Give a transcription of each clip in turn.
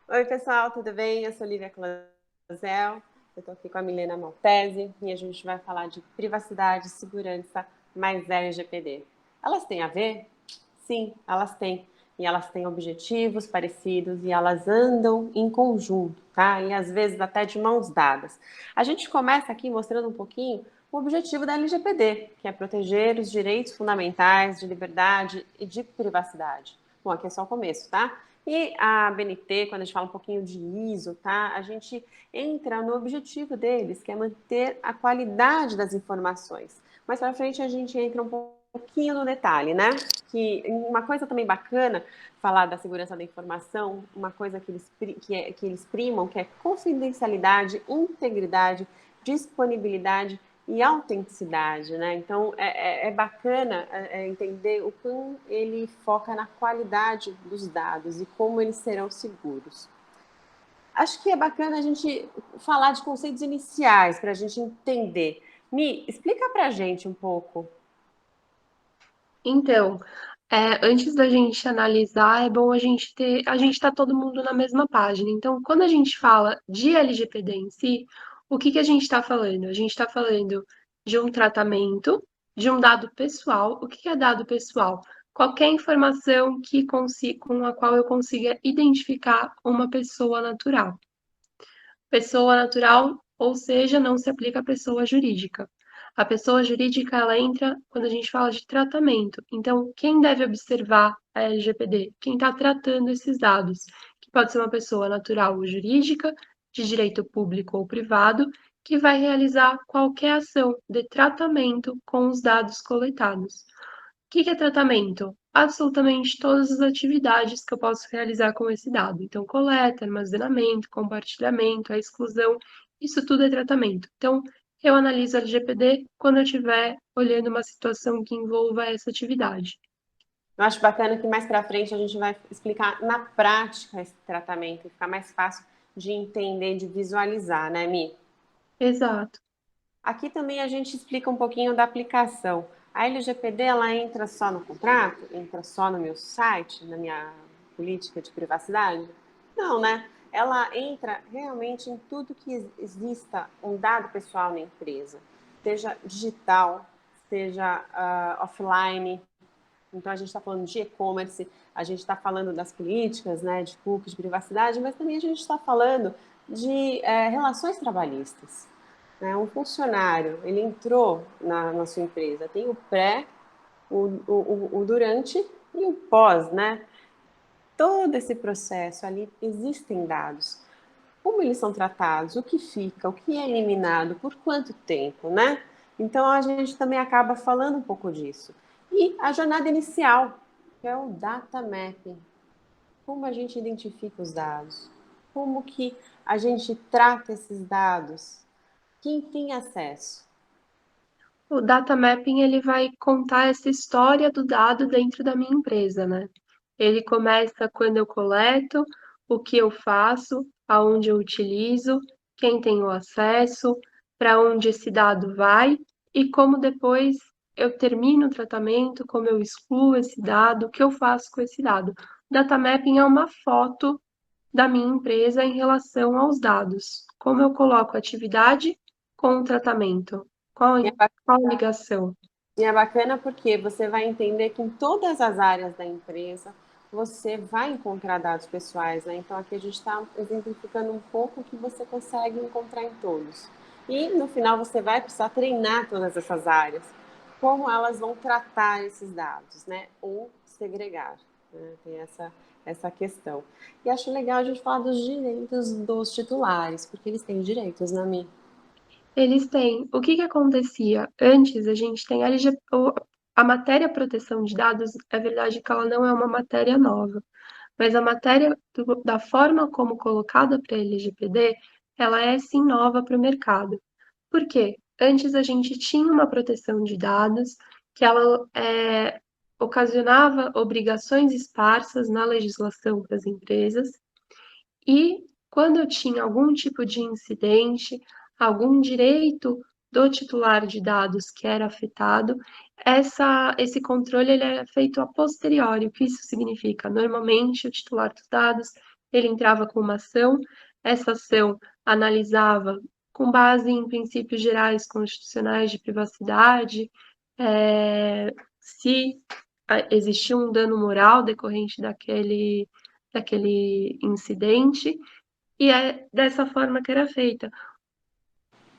Oi, pessoal, tudo bem? Eu sou Lívia Clozel, eu estou aqui com a Milena Maltese e a gente vai falar de privacidade, segurança mais LGPD. Elas têm a ver? Sim, elas têm. E elas têm objetivos parecidos e elas andam em conjunto, tá? E às vezes até de mãos dadas. A gente começa aqui mostrando um pouquinho o objetivo da LGPD, que é proteger os direitos fundamentais de liberdade e de privacidade. Bom, aqui é só o começo, tá? E a BNT, quando a gente fala um pouquinho de ISO, tá? A gente entra no objetivo deles, que é manter a qualidade das informações. Mais para frente a gente entra um pouquinho no detalhe, né? Que uma coisa também bacana falar da segurança da informação, uma coisa que eles primam, que é confidencialidade, integridade, disponibilidade e autenticidade, né? Então é bacana entender o quão ele foca na qualidade dos dados e como eles serão seguros. Acho que é bacana a gente falar de conceitos iniciais para a gente entender. Mi, explica para a gente um pouco. Então, antes da gente analisar, é bom a gente tá todo mundo na mesma página. Então, quando a gente fala de LGPD em si, o que que a gente está falando? A gente está falando de um tratamento, de um dado pessoal. O que que é dado pessoal? Qualquer informação com a qual eu consiga identificar uma pessoa natural. Pessoa natural, ou seja, não se aplica à pessoa jurídica. A pessoa jurídica, ela entra quando a gente fala de tratamento. Então, quem deve observar a LGPD? Quem está tratando esses dados, que pode ser uma pessoa natural ou jurídica, de direito público ou privado, que vai realizar qualquer ação de tratamento com os dados coletados. O que é tratamento? Absolutamente todas as atividades que eu posso realizar com esse dado. Então, coleta, armazenamento, compartilhamento, a exclusão, isso tudo é tratamento. Então, eu analiso a LGPD quando eu estiver olhando uma situação que envolva essa atividade. Eu acho bacana que mais para frente a gente vai explicar na prática esse tratamento e ficar mais fácil de entender, de visualizar, né, Mi? Exato. Aqui também a gente explica um pouquinho da aplicação. A LGPD, ela entra só no contrato? Entra só no meu site, na minha política de privacidade? Não, né? Ela entra realmente em tudo que exista um dado pessoal na empresa, seja digital, seja offline. Então, a gente está falando de e-commerce, a gente está falando das políticas, né, de cookies, de privacidade, mas também a gente está falando de relações trabalhistas, né? Um funcionário, ele entrou na sua empresa, tem o pré, o durante e o pós, né? Todo esse processo ali existem dados. Como eles são tratados, o que fica, o que é eliminado, por quanto tempo, né? Então a gente também acaba falando um pouco disso. E a jornada inicial, que é o data mapping. Como a gente identifica os dados? Como que a gente trata esses dados? Quem tem acesso? O data mapping ele vai contar essa história do dado dentro da minha empresa, né? Ele começa quando eu coleto, o que eu faço, aonde eu utilizo, quem tem o acesso, para onde esse dado vai e como depois eu termino o tratamento, como eu excluo esse dado, o que eu faço com esse dado. Data mapping é uma foto da minha empresa em relação aos dados. Como eu coloco a atividade com o tratamento? E é Qual a ligação? E é bacana porque você vai entender que em todas as áreas da empresa você vai encontrar dados pessoais, né? Então aqui a gente está exemplificando um pouco o que você consegue encontrar em todos. E no final você vai precisar treinar todas essas áreas, como elas vão tratar esses dados, né? Ou segregar, né? Tem essa questão. E acho legal a gente falar dos direitos dos titulares, porque eles têm direitos, né, Mi? Eles têm. O que que acontecia? Antes, a gente tem a LG, a matéria proteção de dados, é verdade que ela não é uma matéria nova, mas a matéria da forma como colocada para a LGPD, ela é sim nova para o mercado. Por quê? Antes a gente tinha uma proteção de dados que ela ocasionava obrigações esparsas na legislação para as empresas, e quando eu tinha algum tipo de incidente, algum direito do titular de dados que era afetado, esse controle ele é feito a posteriori. O que isso significa? Normalmente, o titular dos dados ele entrava com uma ação, essa ação analisava com base em princípios gerais constitucionais de privacidade, se existia um dano moral decorrente daquele incidente, e é dessa forma que era feita.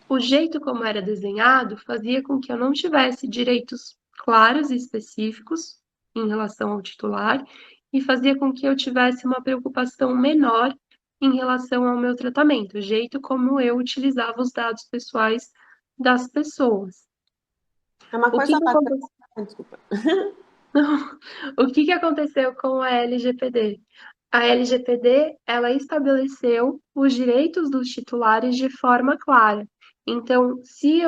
O jeito como era desenhado fazia com que eu não tivesse direitos claros e específicos em relação ao titular e fazia com que eu tivesse uma preocupação menor em relação ao meu tratamento, o jeito como eu utilizava os dados pessoais das pessoas. É uma O que coisa que bacana. aconteceu? Desculpa. O que que aconteceu com a LGPD? A LGPD, ela estabeleceu os direitos dos titulares de forma clara. Então, se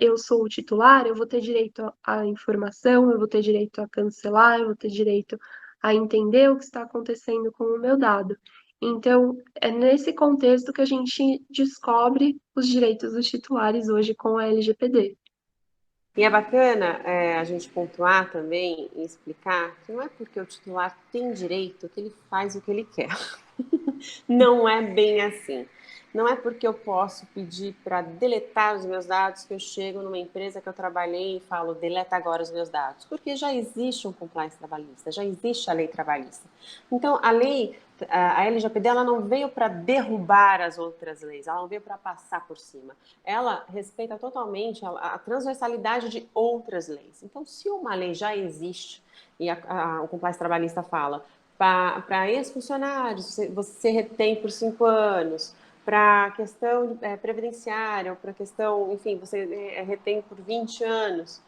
eu sou o titular, eu vou ter direito à informação, eu vou ter direito a cancelar, eu vou ter direito a entender o que está acontecendo com o meu dado. Então, é nesse contexto que a gente descobre os direitos dos titulares hoje com a LGPD. E é bacana a gente pontuar também e explicar que não é porque o titular tem direito que ele faz o que ele quer. Não é bem assim. Não é porque eu posso pedir para deletar os meus dados que eu chego numa empresa que eu trabalhei e falo, deleta agora os meus dados. Porque já existe um compliance trabalhista, já existe a lei trabalhista. Então, a lei, a LGPD, ela não veio para derrubar as outras leis, ela não veio para passar por cima. Ela respeita totalmente a transversalidade de outras leis. Então, se uma lei já existe e o compliance trabalhista fala para ex-funcionários, você retém por 5 anos, para a questão previdenciária, ou para a questão, enfim, você retém por 20 anos.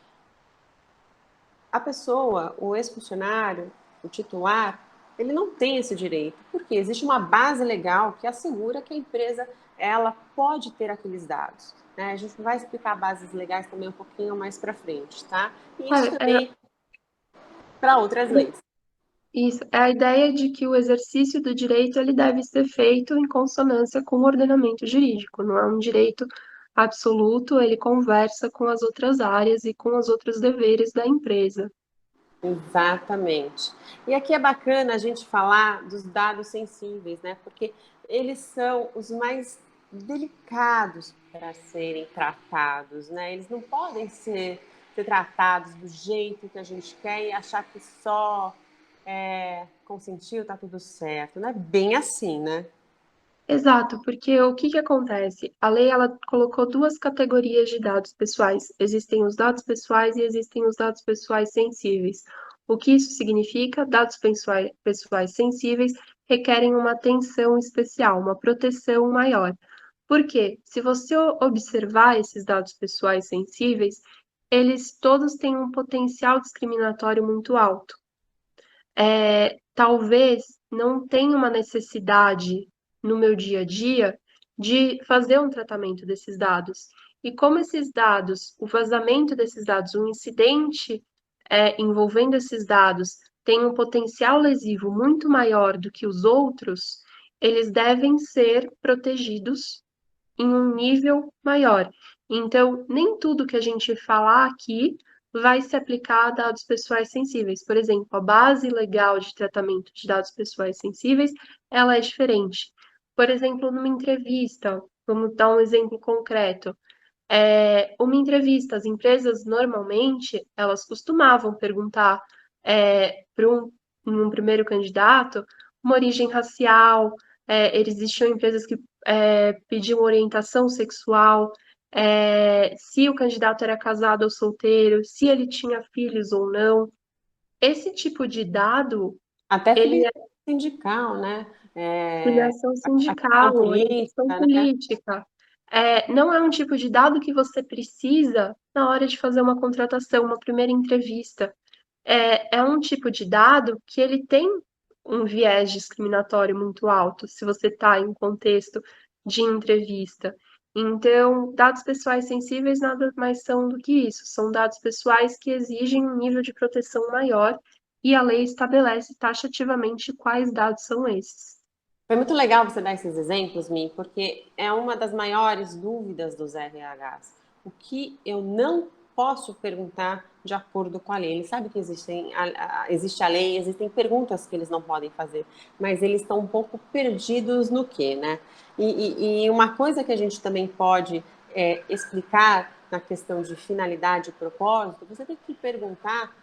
A pessoa, o ex-funcionário, o titular, ele não tem esse direito, porque existe uma base legal que assegura que a empresa ela pode ter aqueles dados. Né? A gente vai explicar bases legais também um pouquinho mais para frente, tá? E isso É, também para outras leis. isso, é a ideia de que o exercício do direito ele deve ser feito em consonância com o ordenamento jurídico, não é um direito absoluto, ele conversa com as outras áreas e com os outros deveres da empresa. Exatamente. E aqui é bacana a gente falar dos dados sensíveis, né? Porque eles são os mais delicados para serem tratados, né? Eles não podem ser tratados do jeito que a gente quer e achar que só consentiu, tá tudo certo. Não é bem assim, né? Exato, porque o que que acontece? A lei ela colocou duas categorias de dados pessoais. Existem os dados pessoais e existem os dados pessoais sensíveis. O que isso significa? Dados pessoais sensíveis requerem uma atenção especial, uma proteção maior. Por quê? Se você observar esses dados pessoais sensíveis, eles todos têm um potencial discriminatório muito alto. Talvez não tenha uma necessidade no meu dia a dia de fazer um tratamento desses dados. E como esses dados, o vazamento desses dados, um incidente envolvendo esses dados tem um potencial lesivo muito maior do que os outros, eles devem ser protegidos em um nível maior. Então, nem tudo que a gente falar aqui vai se aplicar a dados pessoais sensíveis. Por exemplo, a base legal de tratamento de dados pessoais sensíveis, ela é diferente. Por exemplo, numa entrevista, vamos dar um exemplo concreto. Uma entrevista, as empresas normalmente, elas costumavam perguntar para um primeiro candidato uma origem racial, existiam empresas que pediam orientação sexual, se o candidato era casado ou solteiro, se ele tinha filhos ou não. Esse tipo de dado, Até ele filiação sindical, né? filiação A questão sindical, orientação política, né? política. Não é um tipo de dado que você precisa na hora de fazer uma contratação, uma primeira entrevista. É um tipo de dado que ele tem um viés discriminatório muito alto, se você está em um contexto de entrevista. Então, dados pessoais sensíveis nada mais são do que isso, são dados pessoais que exigem um nível de proteção maior e a lei estabelece taxativamente quais dados são esses. Foi muito legal você dar esses exemplos, Mi, porque é uma das maiores dúvidas dos RHs. O que eu não posso perguntar de acordo com a lei. Ele sabe que existe a lei, existem perguntas que eles não podem fazer, mas eles estão um pouco perdidos no quê, né? E uma coisa que a gente também pode explicar na questão de finalidade e propósito, você tem que perguntar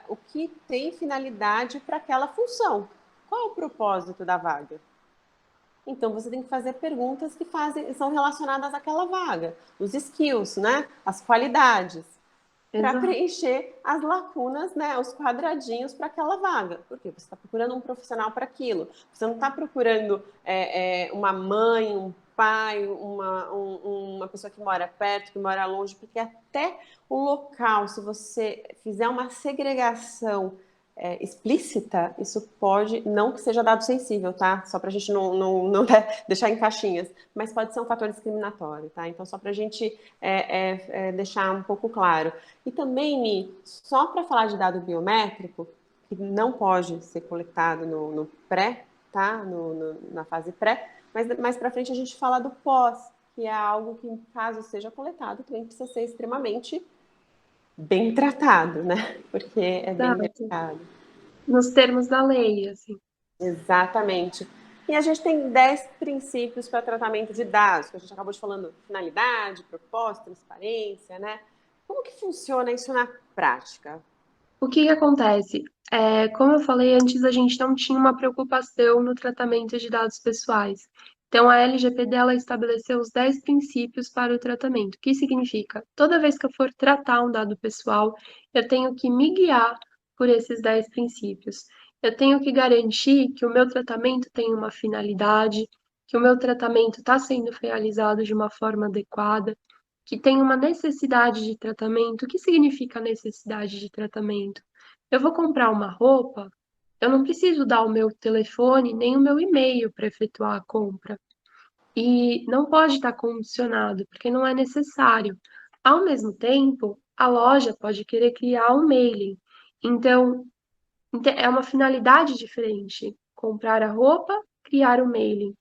o que tem finalidade para aquela função. Qual é o propósito da vaga? Então você tem que fazer perguntas que são relacionadas àquela vaga, os skills, né? As qualidades, para Exato. preencher as lacunas, né? Os quadradinhos para aquela vaga. Por quê? Você está procurando um profissional para aquilo. Você não está procurando uma mãe, um pai, uma pessoa que mora perto, que mora longe, porque até o local, se você fizer uma segregação explícita, isso pode, não que seja dado sensível, tá? Só para a gente não deixar em caixinhas, mas pode ser um fator discriminatório, tá? Então, só para a gente deixar um pouco claro. E também, Mi, só para falar de dado biométrico, que não pode ser coletado no pré, tá? Na fase pré, mas mais para frente a gente fala do pós, que é algo que, caso seja coletado, também precisa ser extremamente bem tratado, né? Porque é bem Exato. delicado. Nos termos da lei, assim. Exatamente. E a gente tem 10 princípios para tratamento de dados, que a gente acabou de falando, finalidade, propósito, transparência, né? Como que funciona isso na prática? O que que acontece? Como eu falei antes, a gente não tinha uma preocupação no tratamento de dados pessoais. Então, a LGPD ela estabeleceu os 10 princípios para o tratamento. O que significa? Toda vez que eu for tratar um dado pessoal, eu tenho que me guiar por esses 10 princípios. Eu tenho que garantir que o meu tratamento tem uma finalidade, que o meu tratamento está sendo realizado de uma forma adequada, que tem uma necessidade de tratamento. O que significa necessidade de tratamento? Eu vou comprar uma roupa, eu não preciso dar o meu telefone nem o meu e-mail para efetuar a compra. E não pode estar condicionado, porque não é necessário. Ao mesmo tempo, a loja pode querer criar um mailing. Então, é uma finalidade diferente. Comprar a roupa, criar o mailing.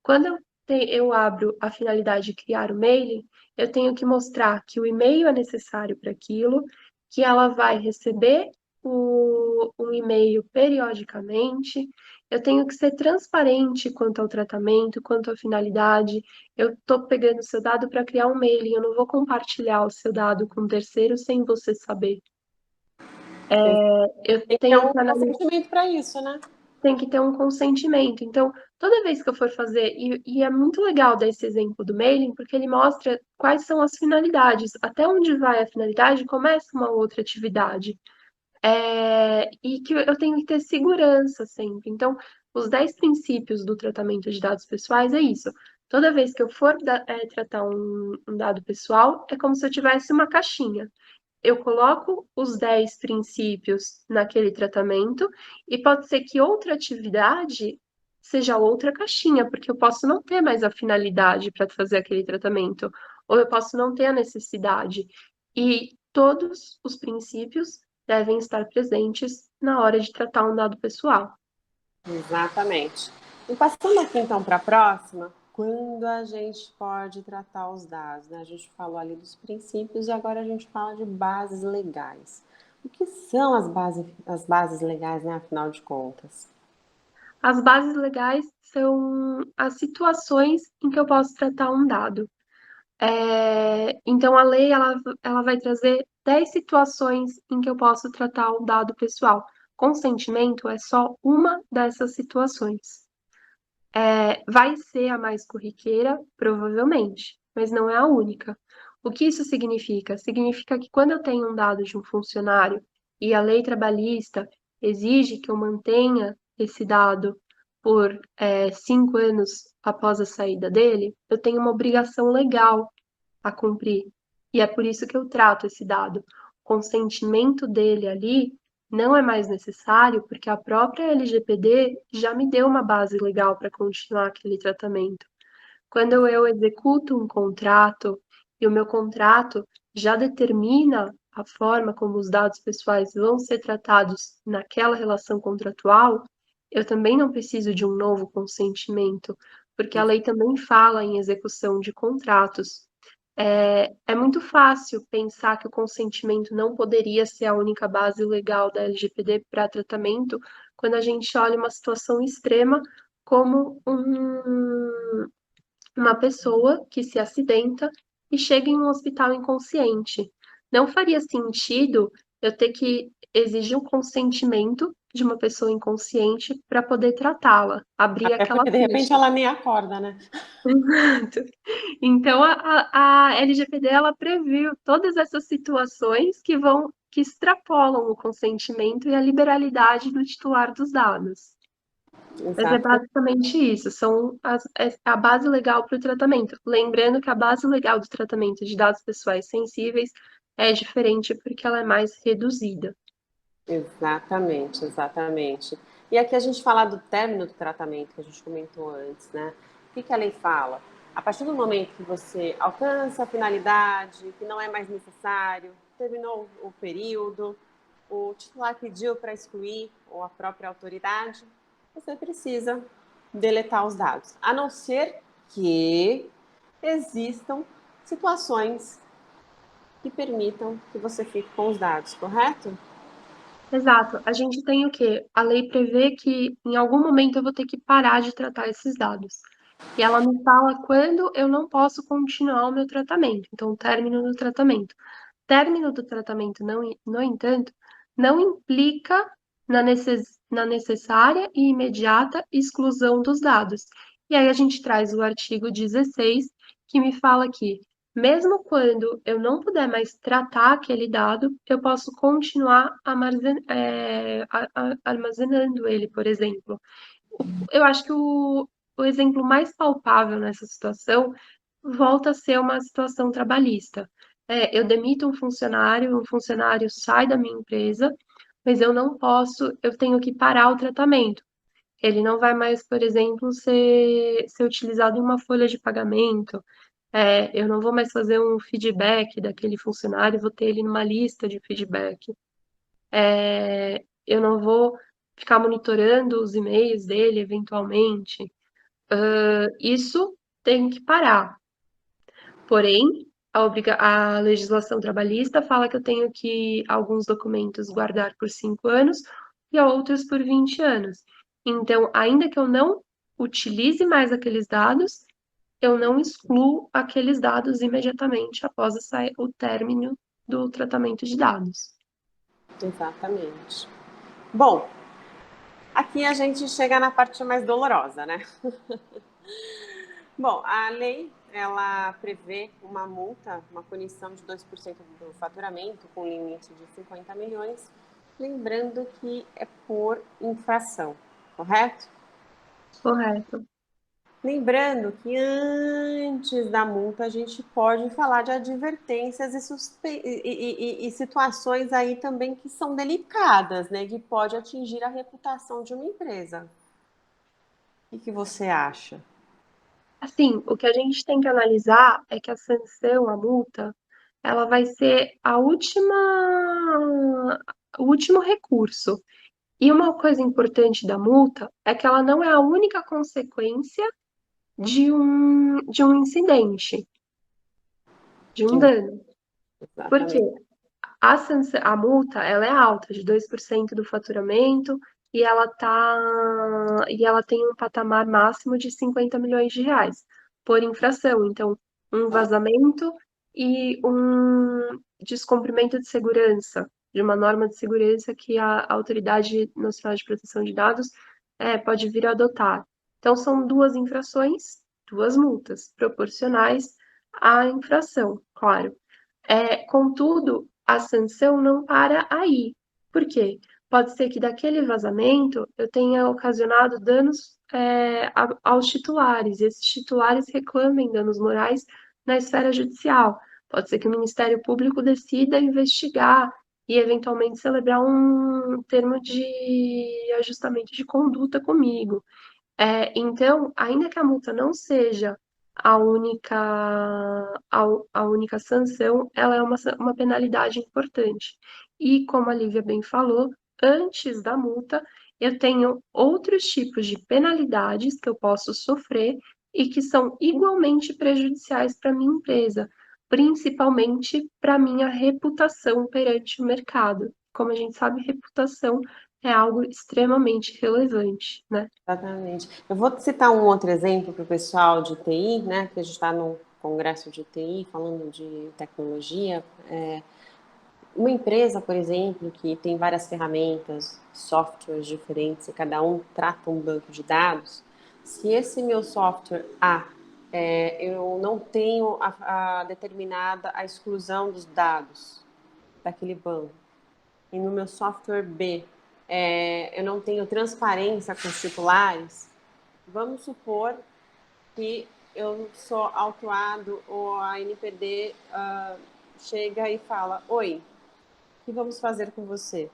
Quando eu abro a finalidade de criar o mailing, eu tenho que mostrar que o e-mail é necessário para aquilo, que ela vai receber o e-mail periodicamente. Eu tenho que ser transparente quanto ao tratamento, quanto à finalidade. Eu estou pegando o seu dado para criar um mailing, eu não vou compartilhar o seu dado com terceiro sem você saber. Eu Tem que ter tenho um que analisar. consentimento para isso, né? Tem que ter um consentimento. Então, toda vez que eu for fazer, e é muito legal dar esse exemplo do mailing, porque ele mostra quais são as finalidades, até onde vai a finalidade, começa uma outra atividade. E que eu tenho que ter segurança sempre. Então, os 10 princípios do tratamento de dados pessoais é isso. Toda vez que eu for tratar um dado pessoal, é como se eu tivesse uma caixinha. Eu coloco os 10 princípios naquele tratamento e pode ser que outra atividade seja outra caixinha, porque eu posso não ter mais a finalidade para fazer aquele tratamento, ou eu posso não ter a necessidade. E todos os princípios devem estar presentes na hora de tratar um dado pessoal. Exatamente. E passando aqui então para a próxima, quando a gente pode tratar os dados, né? A gente falou ali dos princípios e agora a gente fala de bases legais. O que são as bases legais, né? Afinal de contas. As bases legais são as situações em que eu posso tratar um dado. Então, a lei ela vai trazer 10 situações em que eu posso tratar o dado pessoal. Consentimento é só uma dessas situações. Vai ser a mais corriqueira, provavelmente, mas não é a única. O que isso significa? Significa que quando eu tenho um dado de um funcionário e a lei trabalhista exige que eu mantenha esse dado por 5 anos após a saída dele, eu tenho uma obrigação legal a cumprir. E é por isso que eu trato esse dado. O consentimento dele ali não é mais necessário, porque a própria LGPD já me deu uma base legal para continuar aquele tratamento. Quando eu executo um contrato e o meu contrato já determina a forma como os dados pessoais vão ser tratados naquela relação contratual, eu também não preciso de um novo consentimento, porque a lei também fala em execução de contratos. É muito fácil pensar que o consentimento não poderia ser a única base legal da LGPD para tratamento, quando a gente olha uma situação extrema como uma pessoa que se acidenta e chega em um hospital inconsciente. Não faria sentido eu ter que exigir o consentimento de uma pessoa inconsciente para poder tratá-la, abrir Até aquela porque de repente ficha. ela nem acorda, né? Exato. Então a LGPD ela previu todas essas situações que extrapolam o consentimento e a liberalidade do titular dos dados. Mas é Exato. basicamente isso, é a base legal para o tratamento. Lembrando que a base legal do tratamento de dados pessoais sensíveis é diferente porque ela é mais reduzida. Exatamente, exatamente. E aqui a gente fala do término do tratamento que a gente comentou antes, né? O que a lei fala? A partir do momento que você alcança a finalidade, que não é mais necessário, terminou o período, o titular pediu para excluir, ou a própria autoridade, você precisa deletar os dados. A não ser que existam situações que permitam que você fique com os dados, correto? Exato. A gente tem o quê? A lei prevê que em algum momento eu vou ter que parar de tratar esses dados. E ela me fala quando eu não posso continuar o meu tratamento. Então, o término do tratamento. Término do tratamento, não, no entanto, não implica na necessária e imediata exclusão dos dados. E aí a gente traz o artigo 16, que me fala que, mesmo quando eu não puder mais tratar aquele dado, eu posso continuar armazenando ele, por exemplo. Eu acho que o exemplo mais palpável nessa situação volta a ser uma situação trabalhista. Eu demito um funcionário sai da minha empresa, mas eu não posso, eu tenho que parar o tratamento. Ele não vai mais, por exemplo, ser utilizado em uma folha de pagamento. Eu não vou mais fazer um feedback daquele funcionário, vou ter ele numa lista de feedback. Eu não vou ficar monitorando os e-mails dele eventualmente. Isso tem que parar. Porém, a legislação trabalhista fala que eu tenho que alguns documentos guardar por 5 anos e outros por 20 anos. Então, ainda que eu não utilize mais aqueles dados, eu não excluo aqueles dados imediatamente após o término do tratamento de dados. Exatamente. Bom, aqui a gente chega na parte mais dolorosa, né? Bom, a lei, ela prevê uma multa, uma punição de 2% do faturamento, com limite de 50 milhões, lembrando que é por infração, correto? Correto. Lembrando que antes da multa a gente pode falar de advertências e situações aí também que são delicadas, né? Que pode atingir a reputação de uma empresa. O que você acha? Assim, o que a gente tem que analisar é que a sanção, a multa, ela vai ser o último recurso. E uma coisa importante da multa é que ela não é a única consequência de um incidente, de um dano. Por quê? Exatamente. A multa, ela é alta, de 2% do faturamento, e ela tem um patamar máximo de 50 milhões de reais por infração. Então, um vazamento e um descumprimento de segurança, de uma norma de segurança que a Autoridade Nacional de Proteção de Dados pode vir a adotar. Então, são duas infrações, duas multas, proporcionais à infração, claro. Contudo, a sanção não para aí. Por quê? Pode ser que daquele vazamento eu tenha ocasionado danos aos titulares, e esses titulares reclamem danos morais na esfera judicial. Pode ser que o Ministério Público decida investigar e, eventualmente, celebrar um termo de ajustamento de conduta comigo. Então, ainda que a multa não seja a única, a única sanção, ela é uma penalidade importante. E, como a Lívia bem falou, antes da multa, eu tenho outros tipos de penalidades que eu posso sofrer e que são igualmente prejudiciais para a minha empresa. principalmente para minha reputação perante o mercado. Como a gente sabe, reputação é algo extremamente relevante, né? Exatamente. Eu vou citar um outro exemplo para o pessoal de TI, né? Que a gente está no congresso de TI, falando de tecnologia. Uma empresa, por exemplo, que tem várias ferramentas, softwares diferentes e cada um trata um banco de dados, se esse meu software A, eu não tenho a determinada a exclusão dos dados daquele banco, e no meu software B, eu não tenho transparência com os titulares, vamos supor que eu sou autuado ou a NPD chega e fala: Oi, o que vamos fazer com você?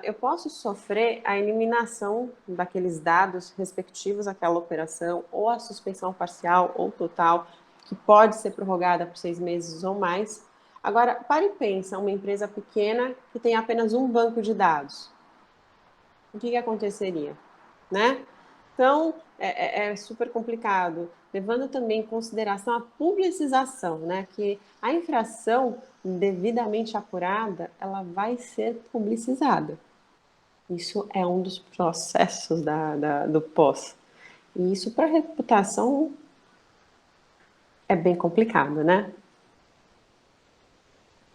Eu posso sofrer a eliminação daqueles dados respectivos àquela operação, ou a suspensão parcial ou total, que pode ser prorrogada por 6 meses ou mais. Agora, pare e pensa, uma empresa pequena que tem apenas um banco de dados. O que aconteceria? Né? Então, é super complicado, levando também em consideração a publicização, né? Que a infração devidamente apurada, ela vai ser publicizada. Isso é um dos processos do pós. E isso para a reputação é bem complicado, né?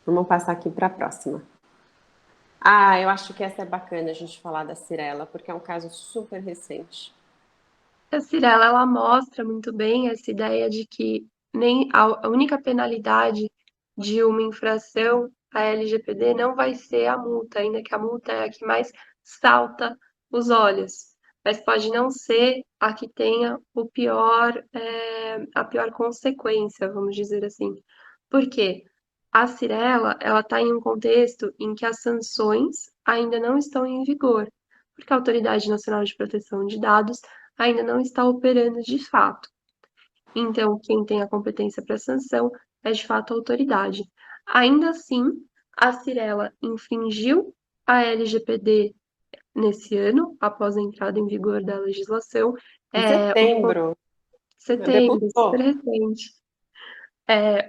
Vamos passar aqui para a próxima. Eu acho que essa é bacana a gente falar da Cirela, porque é um caso super recente. A Cirela, ela mostra muito bem essa ideia de que nem a única penalidade de uma infração à LGPD não vai ser a multa, ainda que a multa é a que mais salta os olhos, mas pode não ser a que tenha a pior consequência, vamos dizer assim. Por quê? A Cirela, ela está em um contexto em que as sanções ainda não estão em vigor, porque a Autoridade Nacional de Proteção de Dados ainda não está operando de fato. Então, quem tem a competência para sanção é de fato a autoridade. Ainda assim, a Cirela infringiu a LGPD nesse ano, após a entrada em vigor da legislação, Em uma setembro, setembro, super debutou. recente.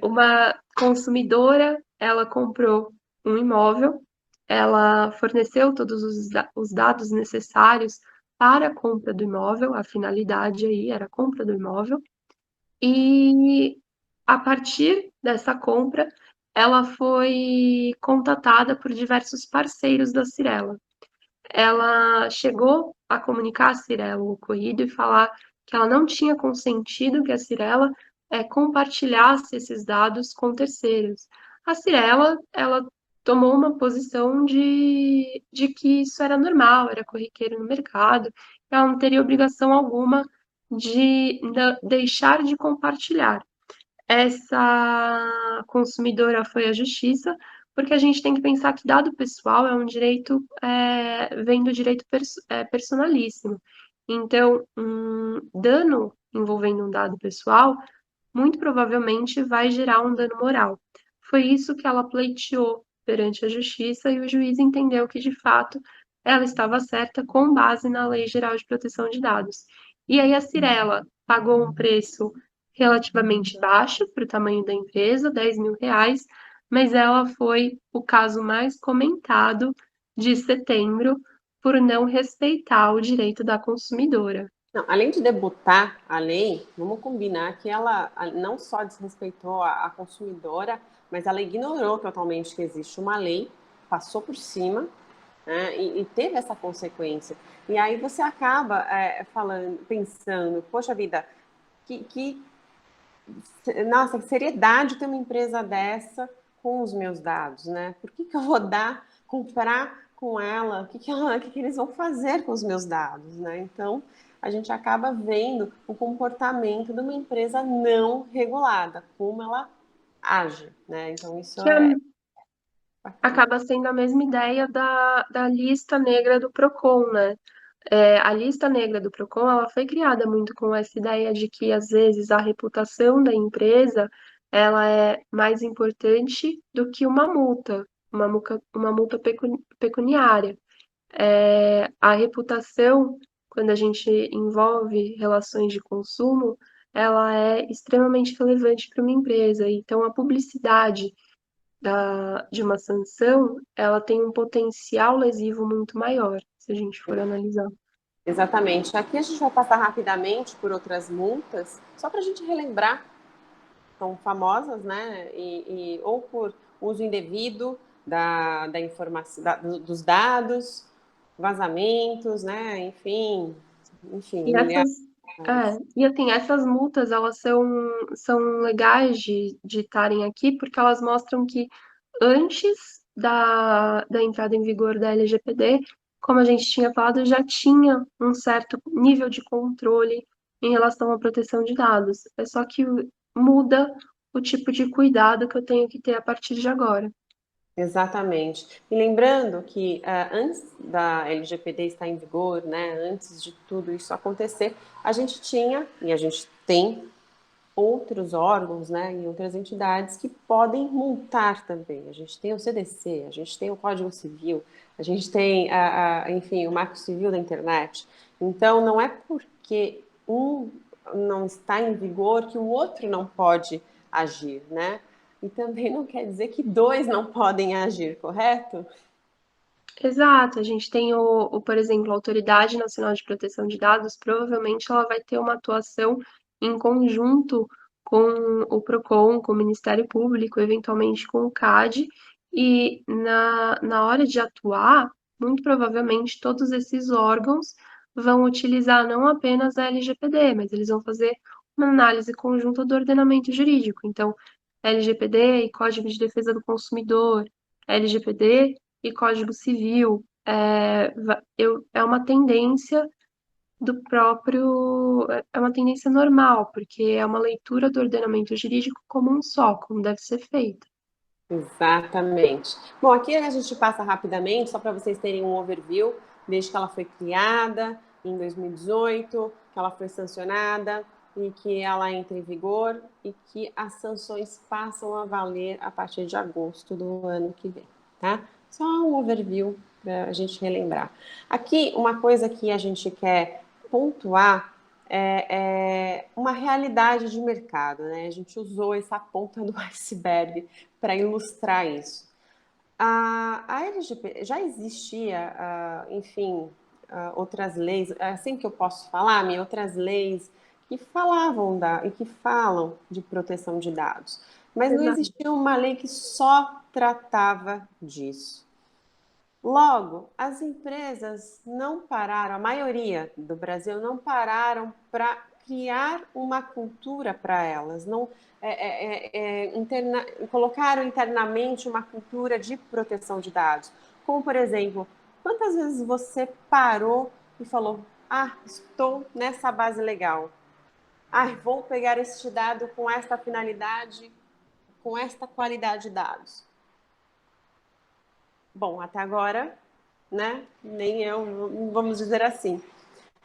Uma consumidora, ela comprou um imóvel, ela forneceu todos os dados necessários para a compra do imóvel, a finalidade aí era a compra do imóvel, e a partir dessa compra, ela foi contatada por diversos parceiros da Cirela. Ela chegou a comunicar a Cirela o ocorrido e falar que ela não tinha consentido que a Cirela compartilhasse esses dados com terceiros. A Cirela, ela tomou uma posição de que isso era normal, era corriqueiro no mercado, ela não teria obrigação alguma de deixar de compartilhar. Essa consumidora foi à justiça, porque a gente tem que pensar que dado pessoal é um direito, vem do direito personalíssimo. Então, um dano envolvendo um dado pessoal, muito provavelmente vai gerar um dano moral. Foi isso que ela pleiteou perante a justiça e o juiz entendeu que, de fato, ela estava certa com base na Lei Geral de Proteção de Dados. E aí a Cirela pagou um preço relativamente baixo para o tamanho da empresa, R$ 10.000, mas ela foi o caso mais comentado de setembro por não respeitar o direito da consumidora. Não, além de debutar a lei, vamos combinar que ela não só desrespeitou a consumidora, mas ela ignorou totalmente que existe uma lei, passou por cima, né, e teve essa consequência. E aí você acaba falando, pensando, poxa vida, que nossa, que seriedade ter uma empresa dessa com os meus dados, né? Por que eu vou comprar com ela? O que eles vão fazer com os meus dados, né? Então, a gente acaba vendo o comportamento de uma empresa não regulada, como ela age, né? Então, isso Que é bacana. acaba sendo a mesma ideia da lista negra do Procon, né? A lista negra do Procon, ela foi criada muito com essa ideia de que, às vezes, a reputação da empresa, ela é mais importante do que uma multa pecuniária. A reputação, quando a gente envolve relações de consumo, ela é extremamente relevante para uma empresa. Então, a publicidade de uma sanção, ela tem um potencial lesivo muito maior, se a gente for analisar. Exatamente. Aqui a gente vai passar rapidamente por outras multas, só para a gente relembrar, são famosas, né? Ou por uso indevido da informação, dos dados, vazamentos, né? Enfim, E milhares. e assim, essas multas, elas são legais de estarem aqui, porque elas mostram que antes da entrada em vigor da LGPD, como a gente tinha falado, já tinha um certo nível de controle em relação à proteção de dados. É só que muda o tipo de cuidado que eu tenho que ter a partir de agora. Exatamente. E lembrando que antes da LGPD estar em vigor, né, antes de tudo isso acontecer, a gente tinha e a gente tem outros órgãos, né, e outras entidades que podem multar também. A gente tem o CDC, a gente tem o Código Civil, a gente tem, enfim, o Marco Civil da Internet. Então, não é porque um não está em vigor que o outro não pode agir, né? E também não quer dizer que dois não podem agir, correto? Exato, a gente tem por exemplo, a Autoridade Nacional de Proteção de Dados, provavelmente ela vai ter uma atuação em conjunto com o PROCON, com o Ministério Público, eventualmente com o CAD, e na hora de atuar, muito provavelmente todos esses órgãos vão utilizar não apenas a LGPD, mas eles vão fazer uma análise conjunta do ordenamento jurídico. Então, LGPD e Código de Defesa do Consumidor, LGPD e Código Civil. É uma tendência é uma tendência normal, porque é uma leitura do ordenamento jurídico como um só, como deve ser feita. Exatamente. Bom, aqui a gente passa rapidamente, só para vocês terem um overview, desde que ela foi criada em 2018, que ela foi sancionada e que ela entra em vigor e que as sanções passam a valer a partir de agosto do ano que vem, tá? Só um overview para a gente relembrar. Aqui, uma coisa que a gente quer pontuar é uma realidade de mercado, né? A gente usou essa ponta do iceberg para ilustrar isso. A LGPD já existia, enfim, outras leis, assim que eu posso falar, outras leis que falavam e que falam de proteção de dados, mas não Exato. existia uma lei que só tratava disso. Logo, as empresas não pararam, a maioria do Brasil não pararam para criar uma cultura para elas, não colocaram internamente uma cultura de proteção de dados. Como, por exemplo, quantas vezes você parou e falou: Ah, estou nessa base legal. Ah, vou pegar este dado com esta finalidade, com esta qualidade de dados. Bom, até agora, né? Nem eu, vamos dizer assim.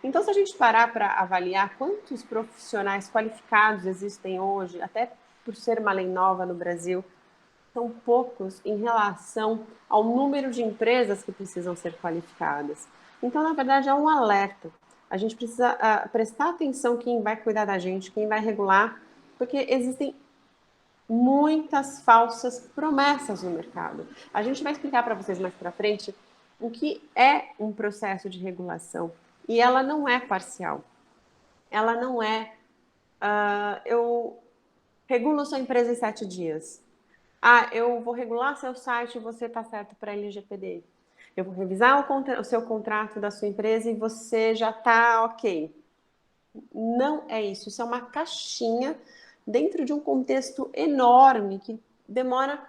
Então, se a gente parar para avaliar quantos profissionais qualificados existem hoje, até por ser uma lei nova no Brasil, são poucos em relação ao número de empresas que precisam ser qualificadas. Então, na verdade, é um alerta. A gente precisa prestar atenção quem vai cuidar da gente, quem vai regular, porque existem muitas falsas promessas no mercado. A gente vai explicar para vocês mais para frente o que é um processo de regulação e ela não é parcial. Ela não é eu regulo sua empresa em 7 dias. Eu vou regular seu site e você está certo para LGPD. Eu vou revisar o seu contrato da sua empresa e você já está ok. Não é isso. Isso é uma caixinha dentro de um contexto enorme que demoram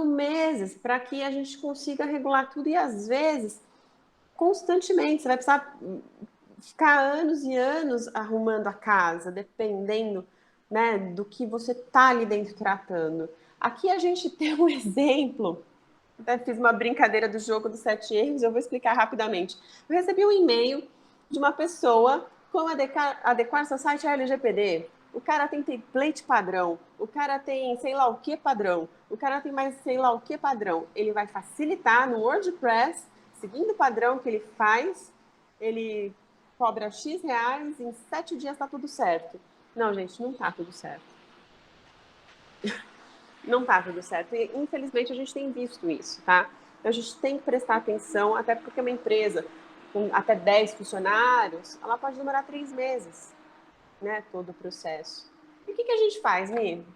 meses para que a gente consiga regular tudo e às vezes constantemente. Você vai precisar ficar anos e anos arrumando a casa, dependendo, né, do que você está ali dentro tratando. Aqui a gente tem um exemplo. Até fiz uma brincadeira do jogo dos 7 erros, eu vou explicar rapidamente. Eu recebi um e-mail de uma pessoa como adequar seu site à LGPD. O cara tem template padrão, o cara tem sei lá o que padrão, o cara tem mais sei lá o que padrão. Ele vai facilitar no WordPress, seguindo o padrão que ele faz, ele cobra X reais, em 7 dias está tudo certo. Não, gente, não está tudo certo. Não está tudo certo. E, infelizmente, a gente tem visto isso, tá? Então, a gente tem que prestar atenção, até porque uma empresa com até 10 funcionários, ela pode demorar 3 meses, né? Todo o processo. E o que a gente faz, Mi?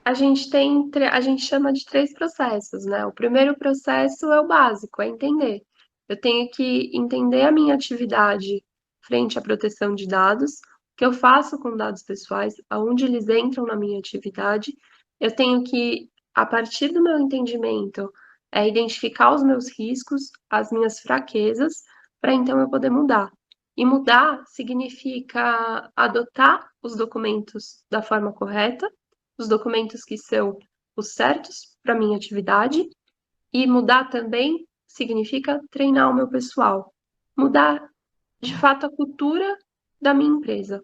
A gente chama de 3 processos, né? O primeiro processo é o básico, é entender. Eu tenho que entender a minha atividade frente à proteção de dados, o que eu faço com dados pessoais, aonde eles entram na minha atividade. Eu tenho que, a partir do meu entendimento, identificar os meus riscos, as minhas fraquezas, para então eu poder mudar. E mudar significa adotar os documentos da forma correta, os documentos que são os certos para minha atividade, e mudar também significa treinar o meu pessoal, mudar de fato a cultura da minha empresa.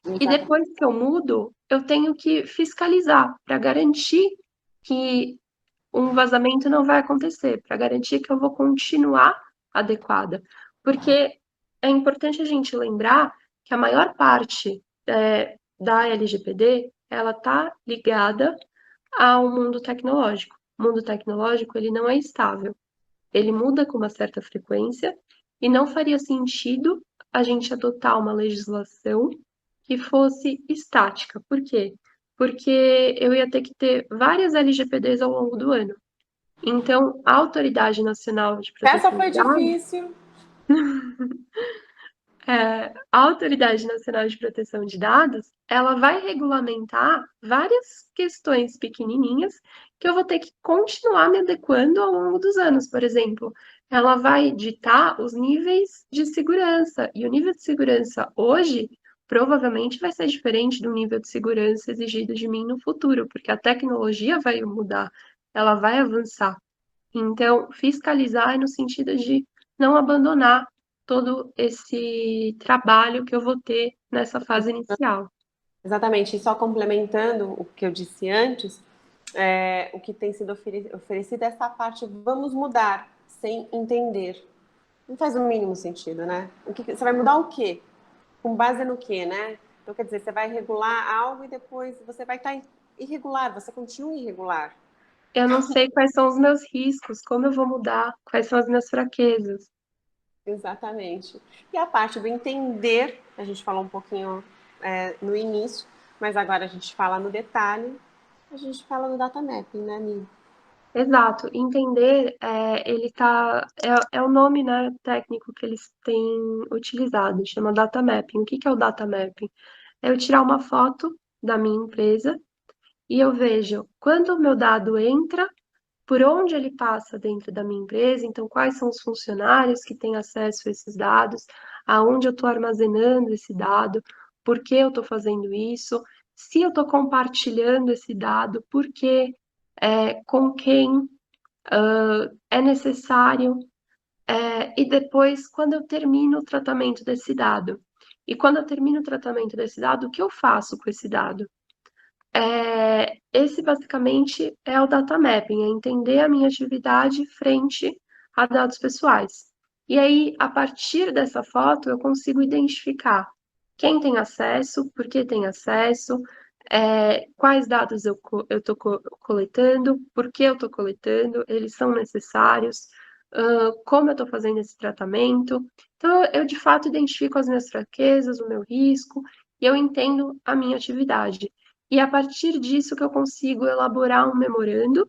E Exatamente. depois que eu mudo, eu tenho que fiscalizar para garantir que um vazamento não vai acontecer, para garantir que eu vou continuar adequada. Porque é importante a gente lembrar que a maior parte da LGPD ela está ligada ao mundo tecnológico. O mundo tecnológico ele não é estável, ele muda com uma certa frequência e não faria sentido a gente adotar uma legislação que fosse estática. Por quê? Porque eu ia ter que ter várias LGPDs ao longo do ano. Então, a Autoridade Nacional de Essa Proteção foi de Dados, difícil. a Autoridade Nacional de Proteção de Dados, ela vai regulamentar várias questões pequenininhas que eu vou ter que continuar me adequando ao longo dos anos. Por exemplo, ela vai ditar os níveis de segurança. E o nível de segurança hoje provavelmente vai ser diferente do nível de segurança exigido de mim no futuro, porque a tecnologia vai mudar, ela vai avançar. Então, fiscalizar é no sentido de não abandonar todo esse trabalho que eu vou ter nessa fase inicial. Exatamente. E só complementando o que eu disse antes, o que tem sido oferecido é essa parte, vamos mudar, sem entender. Não faz o mínimo sentido, né? Você vai mudar o quê? Com base no quê, né? Então, quer dizer, você vai regular algo e depois você vai estar irregular, você continua irregular. Eu não sei quais são os meus riscos, como eu vou mudar, quais são as minhas fraquezas. Exatamente. E a parte do entender, a gente falou um pouquinho no início, mas agora a gente fala no detalhe, a gente fala no data mapping, né, Mi? Exato, entender, é o nome, né, técnico que eles têm utilizado, chama data mapping. O que que é o data mapping? É eu tirar uma foto da minha empresa e eu vejo quando o meu dado entra, por onde ele passa dentro da minha empresa, então quais são os funcionários que têm acesso a esses dados, aonde eu estou armazenando esse dado, por que eu estou fazendo isso, se eu estou compartilhando esse dado, por quê, com quem é necessário, e depois, quando eu termino o tratamento desse dado. E quando eu termino o tratamento desse dado, o que eu faço com esse dado? Esse basicamente é o data mapping, é entender a minha atividade frente a dados pessoais. E aí, a partir dessa foto, eu consigo identificar quem tem acesso, por que tem acesso, quais dados eu estou coletando, por que eu estou coletando, eles são necessários, como eu estou fazendo esse tratamento. Então, eu de fato identifico as minhas fraquezas, o meu risco, e eu entendo a minha atividade. E a partir disso que eu consigo elaborar um memorando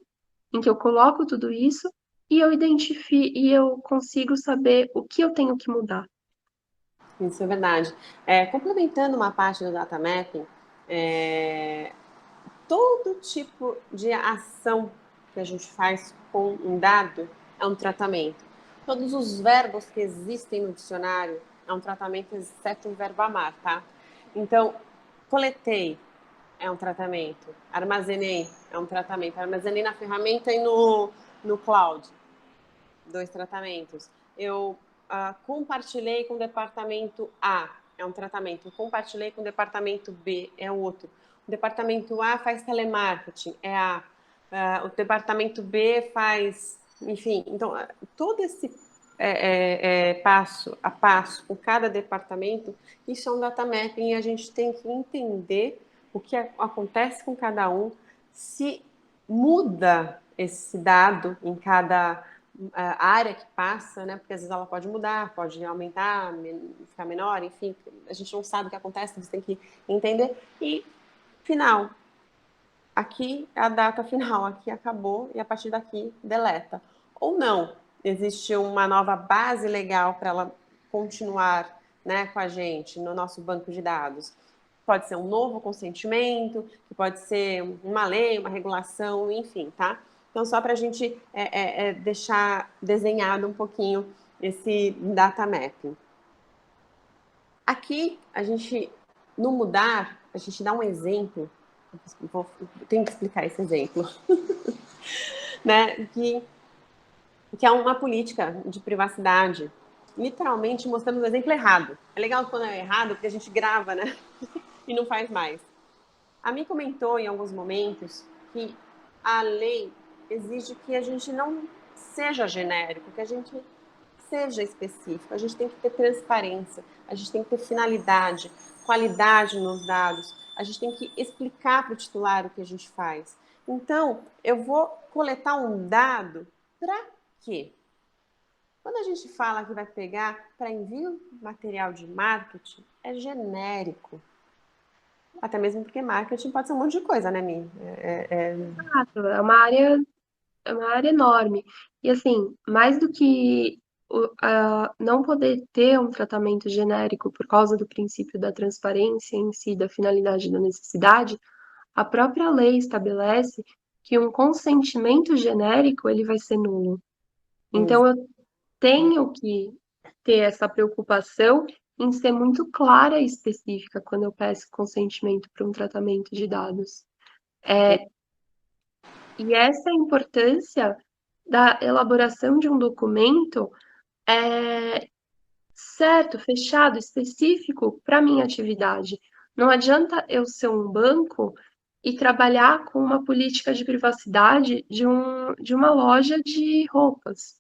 em que eu coloco tudo isso e eu identifico e eu consigo saber o que eu tenho que mudar. Isso é verdade. Complementando uma parte do data mapping, é, todo tipo de ação que a gente faz com um dado é um tratamento. Todos os verbos que existem no dicionário é um tratamento, exceto o verbo amar, tá? Então, coletei é um tratamento, armazenei é um tratamento, armazenei na ferramenta e no cloud, 2 tratamentos. Eu compartilhei com o departamento A, é um tratamento. Compartilhei com o departamento B, é outro. O departamento A faz telemarketing, é A. O departamento B faz, enfim, então todo esse passo a passo com cada departamento, isso é um data mapping e a gente tem que entender o que acontece com cada um, se muda esse dado em cada área que passa, né? Porque às vezes ela pode mudar, pode aumentar, ficar menor, enfim, a gente não sabe o que acontece, você tem que entender. E final, aqui é a data final, aqui acabou e a partir daqui deleta. Ou não, existe uma nova base legal para ela continuar, né, com a gente no nosso banco de dados. Pode ser um novo consentimento, que pode ser uma lei, uma regulação, enfim, tá? Então, só para a gente deixar desenhado um pouquinho esse data mapping. Aqui, a gente, no mudar, a gente dá um exemplo, tenho que explicar esse exemplo, né? Que é uma política de privacidade, literalmente mostrando o exemplo errado. É legal quando é errado, porque a gente grava, né? E não faz mais. A Mi comentou em alguns momentos que a lei exige que a gente não seja genérico, que a gente seja específico, a gente tem que ter transparência, a gente tem que ter finalidade, qualidade nos dados, a gente tem que explicar para o titular o que a gente faz. Então, eu vou coletar um dado para quê? Quando a gente fala que vai pegar para envio material de marketing, é genérico. Até mesmo porque marketing pode ser um monte de coisa, né, Mi? Exato, é uma área enorme. E assim, mais do que não poder ter um tratamento genérico por causa do princípio da transparência em si, da finalidade e da necessidade, a própria lei estabelece que um consentimento genérico ele vai ser nulo. Então, eu tenho que ter essa preocupação em ser muito clara e específica quando eu peço consentimento para um tratamento de dados. E essa é a importância da elaboração de um documento certo, fechado, específico para a minha atividade. Não adianta eu ser um banco e trabalhar com uma política de privacidade de uma loja de roupas.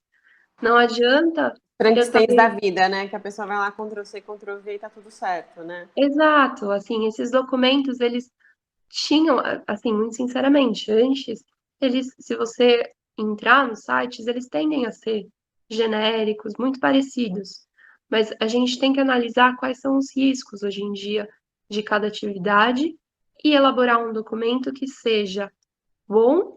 Não adianta eu Frankensteins da também. vida, né? Que a pessoa vai lá, Ctrl+C, Ctrl+V e tá tudo certo, né? Exato, assim, esses documentos, eles tinham, assim, muito sinceramente, antes, eles, se você entrar nos sites, eles tendem a ser genéricos, muito parecidos. Mas a gente tem que analisar quais são os riscos hoje em dia de cada atividade e elaborar um documento que seja bom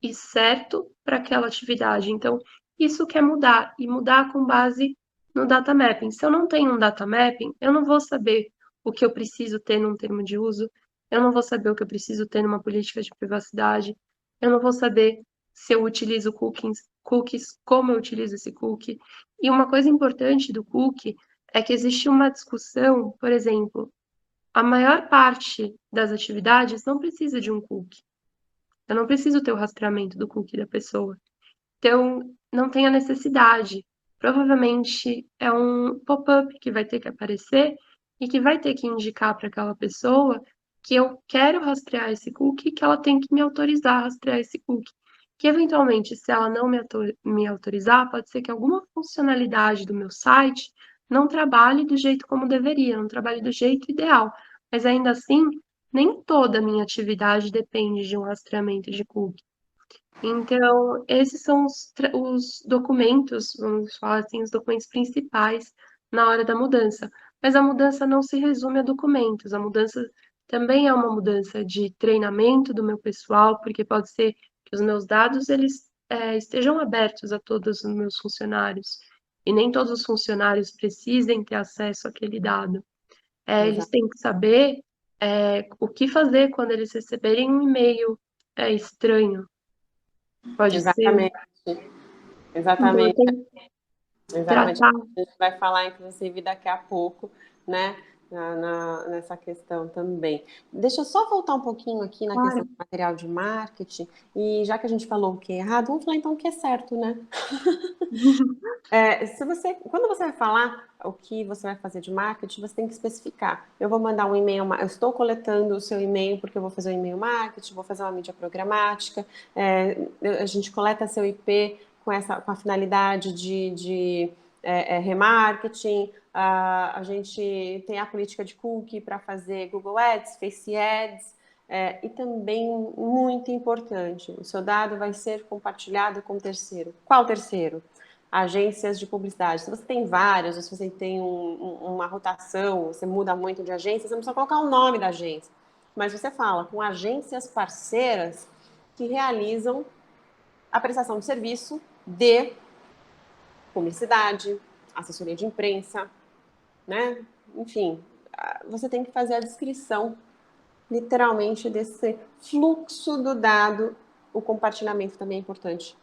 e certo para aquela atividade. Então, isso quer mudar, e mudar com base no data mapping. Se eu não tenho um data mapping, eu não vou saber o que eu preciso ter num termo de uso, eu não vou saber o que eu preciso ter numa política de privacidade, eu não vou saber se eu utilizo cookies, como eu utilizo esse cookie. E uma coisa importante do cookie é que existe uma discussão, por exemplo, a maior parte das atividades não precisa de um cookie. Eu não preciso ter o rastreamento do cookie da pessoa. Então, não tem a necessidade. Provavelmente é um pop-up que vai ter que aparecer e que vai ter que indicar para aquela pessoa que eu quero rastrear esse cookie, que ela tem que me autorizar a rastrear esse cookie. Que eventualmente, se ela não me autorizar, pode ser que alguma funcionalidade do meu site não trabalhe do jeito como deveria, não trabalhe do jeito ideal. Mas ainda assim, nem toda a minha atividade depende de um rastreamento de cookie. Então, esses são os documentos, vamos falar assim, os documentos principais na hora da mudança. Mas a mudança não se resume a documentos, a mudança também é uma mudança de treinamento do meu pessoal, porque pode ser que os meus dados eles estejam abertos a todos os meus funcionários, e nem todos os funcionários precisem ter acesso àquele dado. Eles têm que saber o que fazer quando eles receberem um e-mail estranho. Pode ser. Exatamente, Então, eu exatamente, tenho que exatamente. tratar. A gente vai falar, inclusive, daqui a pouco, né? Nessa questão também. Deixa eu só voltar um pouquinho aqui na questão Claro. do material de marketing, e já que a gente falou o que é errado, vamos falar então o que é certo, né? Quando você vai falar o que você vai fazer de marketing, você tem que especificar. Eu vou mandar um e-mail, eu estou coletando o seu e-mail porque eu vou fazer um e-mail marketing, vou fazer uma mídia programática, a gente coleta seu IP com a finalidade de remarketing. A gente tem a política de cookie para fazer Google Ads, Face Ads, e também, muito importante, o seu dado vai ser compartilhado com terceiro. Qual terceiro? Agências de publicidade. Se você tem várias, ou se você tem uma rotação, você muda muito de agência, você não precisa colocar o nome da agência. Mas você fala com agências parceiras que realizam a prestação de serviço de publicidade, assessoria de imprensa, né? Enfim, você tem que fazer a descrição, literalmente, desse fluxo do dado. O compartilhamento também é importante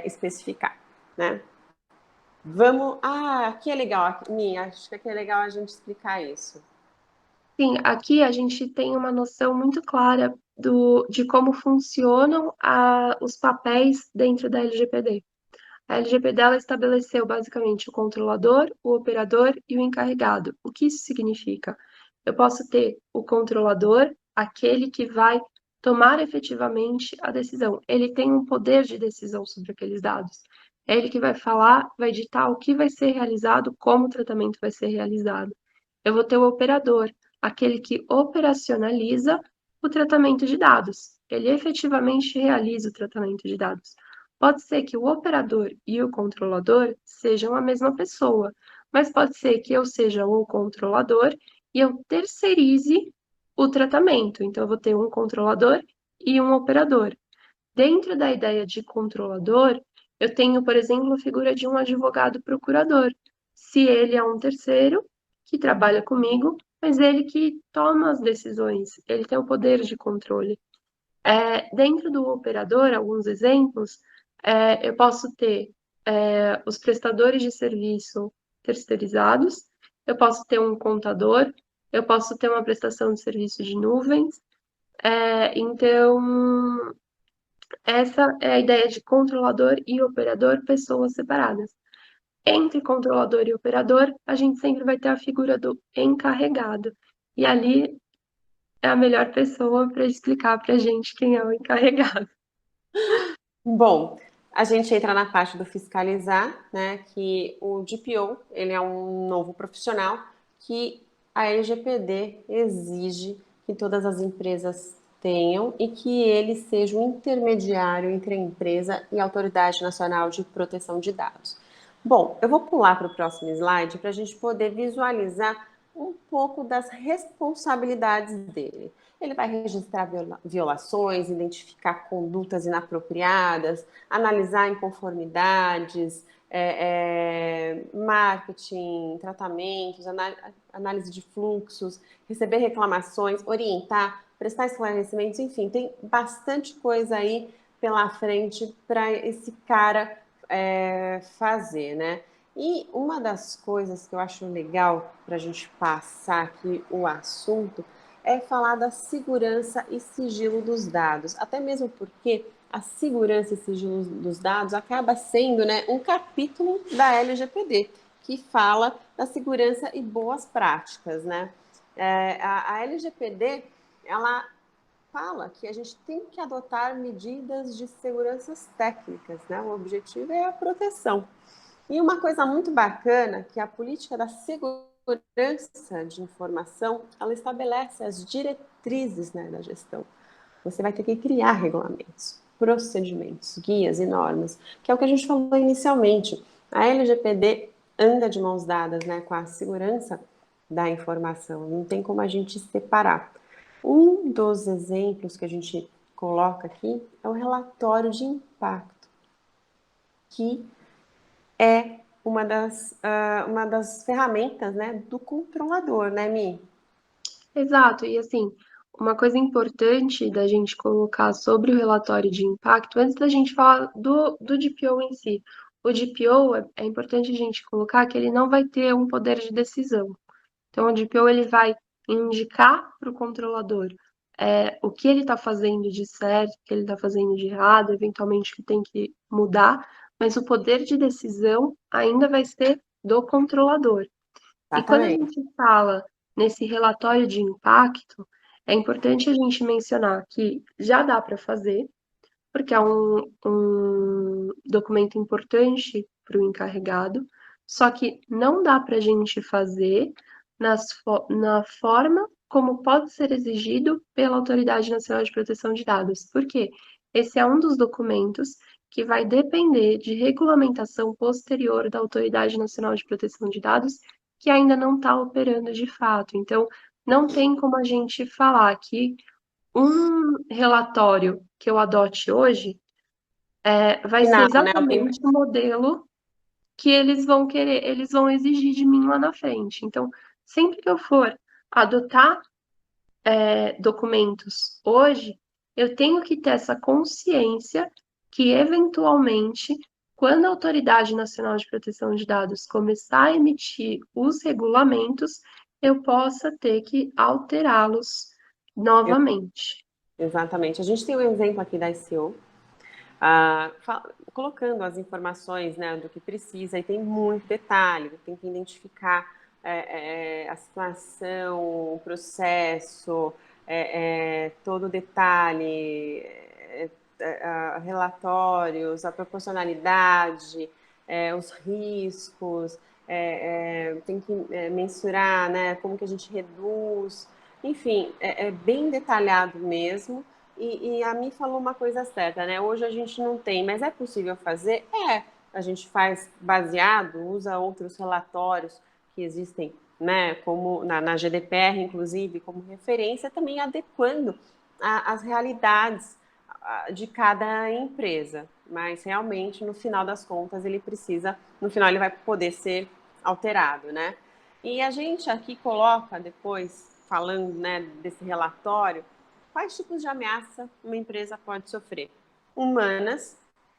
especificar, né? Vamos. Aqui é legal, Minha, acho que aqui é legal a gente explicar isso. Sim, aqui a gente tem uma noção muito clara de como funcionam os papéis dentro da LGPD. A LGPD ela estabeleceu basicamente o controlador, o operador e o encarregado. O que isso significa? Eu posso ter o controlador, aquele que vai tomar efetivamente a decisão. Ele tem um poder de decisão sobre aqueles dados. É ele que vai falar, vai ditar o que vai ser realizado, como o tratamento vai ser realizado. Eu vou ter o operador, aquele que operacionaliza o tratamento de dados. Ele efetivamente realiza o tratamento de dados. Pode ser que o operador e o controlador sejam a mesma pessoa, mas pode ser que eu seja o controlador e eu terceirize o tratamento. Então, eu vou ter um controlador e um operador. Dentro da ideia de controlador, eu tenho, por exemplo, a figura de um advogado procurador. Se ele é um terceiro que trabalha comigo, mas ele que toma as decisões, ele tem o poder de controle. Dentro do operador, alguns exemplos, eu posso ter os prestadores de serviço terceirizados, eu posso ter um contador, eu posso ter uma prestação de serviço de nuvens. Então, essa é a ideia de controlador e operador, pessoas separadas. Entre controlador e operador, a gente sempre vai ter a figura do encarregado. E ali é a melhor pessoa para explicar para a gente quem é o encarregado. Bom, a gente entra na parte do fiscalizar, né? Que o DPO, ele é um novo profissional que a LGPD exige que todas as empresas tenham e que ele seja um intermediário entre a empresa e a Autoridade Nacional de Proteção de Dados. Bom, eu vou pular para o próximo slide para a gente poder visualizar um pouco das responsabilidades dele. Ele vai registrar violações, identificar condutas inapropriadas, analisar inconformidades, marketing, tratamentos, análise de fluxos, receber reclamações, orientar, prestar esclarecimentos, enfim, tem bastante coisa aí pela frente para esse cara fazer, né? E uma das coisas que eu acho legal para a gente passar aqui o assunto é falar da segurança e sigilo dos dados, até mesmo porque a segurança e sigilo dos dados acaba sendo, né, um capítulo da LGPD, que fala da segurança e boas práticas, né? A LGPD, ela fala que a gente tem que adotar medidas de seguranças técnicas, né? O objetivo é a proteção. E uma coisa muito bacana que a política da segurança de informação, ela estabelece as diretrizes, né, da gestão. Você vai ter que criar regulamentos, procedimentos, guias e normas, que é o que a gente falou inicialmente. A LGPD anda de mãos dadas, né, com a segurança da informação, não tem como a gente separar. Um dos exemplos que a gente coloca aqui é o relatório de impacto, que é uma das ferramentas, né, do controlador, né, Mi? Exato, e assim, uma coisa importante da gente colocar sobre o relatório de impacto, antes da gente falar do DPO em si, o DPO é importante a gente colocar que ele não vai ter um poder de decisão. Então, o DPO ele vai indicar para o controlador o que ele está fazendo de certo, o que ele está fazendo de errado, eventualmente o que tem que mudar, mas o poder de decisão ainda vai ser do controlador. E quando a Exatamente. gente fala nesse relatório de impacto, é importante a gente mencionar que já dá para fazer, porque é um documento importante para o encarregado, só que não dá para a gente fazer na forma como pode ser exigido pela Autoridade Nacional de Proteção de Dados. Por quê? Esse é um dos documentos que vai depender de regulamentação posterior da Autoridade Nacional de Proteção de Dados, que ainda não está operando de fato. Então, não tem como a gente falar que um relatório que eu adote hoje vai ser Final, né? exatamente o modelo que eles vão querer, eles vão exigir de mim lá na frente. Então, sempre que eu for adotar documentos hoje, eu tenho que ter essa consciência que, eventualmente, quando a Autoridade Nacional de Proteção de Dados começar a emitir os regulamentos, eu possa ter que alterá-los novamente. Exatamente. A gente tem um exemplo aqui da SEO, colocando as informações, né, do que precisa, e tem muito detalhe, tem que identificar a situação, o processo, todo o detalhe, relatórios, a proporcionalidade, os riscos, tem que mensurar, né, como que a gente reduz, enfim, é bem detalhado mesmo. E a Mi falou uma coisa certa, né? Hoje a gente não tem, mas é possível fazer? É. A gente faz baseado, usa outros relatórios que existem, né? Como na GDPR, inclusive, como referência, também adequando as realidades de cada empresa. Mas realmente, no final das contas, ele precisa, no final ele vai poder ser alterado, né? E a gente aqui coloca depois, falando, né, desse relatório, quais tipos de ameaça uma empresa pode sofrer? Humanas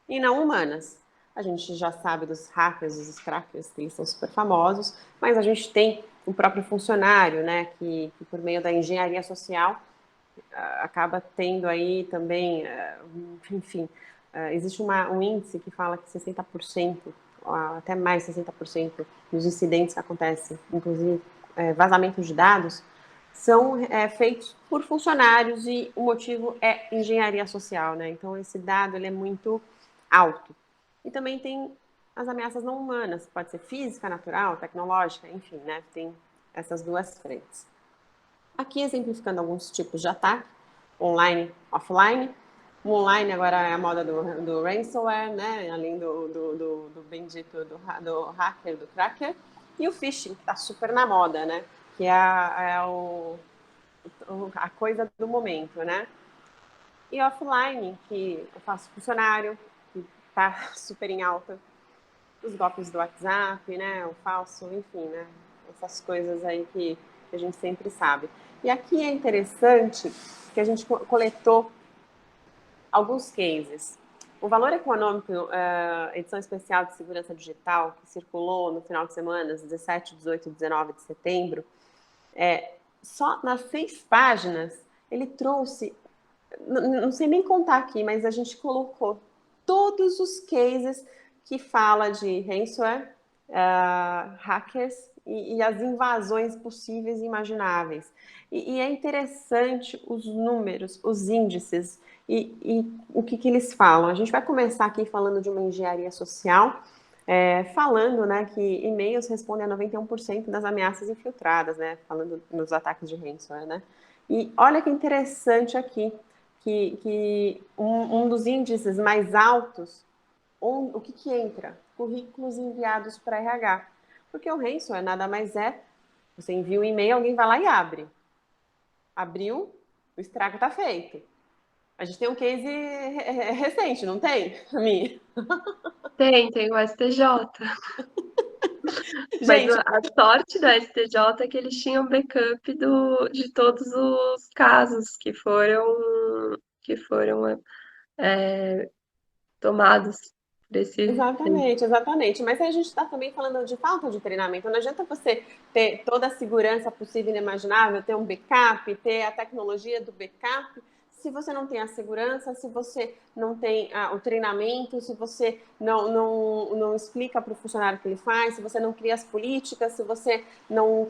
e não humanas. A gente já sabe dos hackers, dos crackers, que eles são super famosos, mas a gente tem o próprio funcionário, né, que por meio da engenharia social acaba tendo aí também, enfim, existe um índice que fala que 60%, até mais 60% dos incidentes que acontecem, inclusive vazamentos de dados, são feitos por funcionários e o motivo é engenharia social, né? Então esse dado ele é muito alto. E também tem as ameaças não humanas, pode ser física, natural, tecnológica, enfim, né? Tem essas duas frentes. Aqui exemplificando alguns tipos de ataque, online, offline. O online agora é a moda do ransomware, né? Além do bendito do hacker, do cracker. E o phishing, que está super na moda, né? Que é a coisa do momento, né? E offline, que eu faço funcionário, que está super em alta. Os golpes do WhatsApp, né? O falso, enfim, né? Essas coisas aí que a gente sempre sabe. E aqui é interessante que a gente coletou alguns cases. O Valor Econômico, edição especial de segurança digital, que circulou no final de semana, 17, 18 e 19 de setembro, só nas 6 páginas, ele trouxe, não sei nem contar aqui, mas a gente colocou todos os cases que fala de ransomware, hackers e as invasões possíveis e imagináveis. E é interessante os números, os índices e o que eles falam. A gente vai começar aqui falando de uma engenharia social, falando, né, que e-mails respondem a 91% das ameaças infiltradas, né, falando nos ataques de ransomware, né. E olha que interessante aqui, que um dos índices mais altos, o que entra? Currículos enviados para RH. Porque o ransomware nada mais é, você envia um e-mail, alguém vai lá e abre. Abriu, o estrago está feito. A gente tem um case recente, não tem, Mi? Tem o STJ. Mas Gente, a sorte do STJ é que eles tinham backup de todos os casos que foram tomados por esse. exatamente, exatamente. Mas a gente está também falando de falta de treinamento. Não adianta você ter toda a segurança possível e inimaginável, ter um backup, ter a tecnologia do backup, se você não tem a segurança, se você não tem o treinamento, se você não explica para o funcionário o que ele faz, se você não cria as políticas, se você não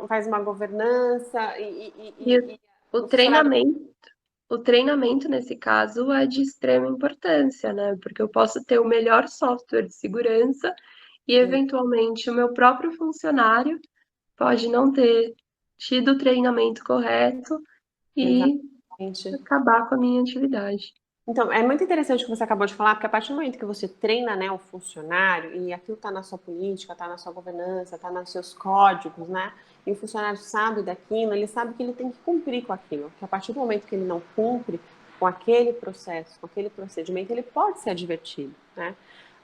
faz uma governança E e o o funcionário. treinamento, o treinamento, nesse caso, é de extrema importância, né? Porque eu posso ter o melhor software de segurança e, eventualmente, o meu próprio funcionário pode não ter tido o treinamento correto e Exatamente. acabar com a minha atividade. Então, é muito interessante o que você acabou de falar, porque a partir do momento que você treina, né, o funcionário, e aquilo está na sua política, está na sua governança, está nos seus códigos, né, e o funcionário sabe daquilo, ele sabe que ele tem que cumprir com aquilo, que a partir do momento que ele não cumpre com aquele processo, com aquele procedimento, ele pode ser advertido, né.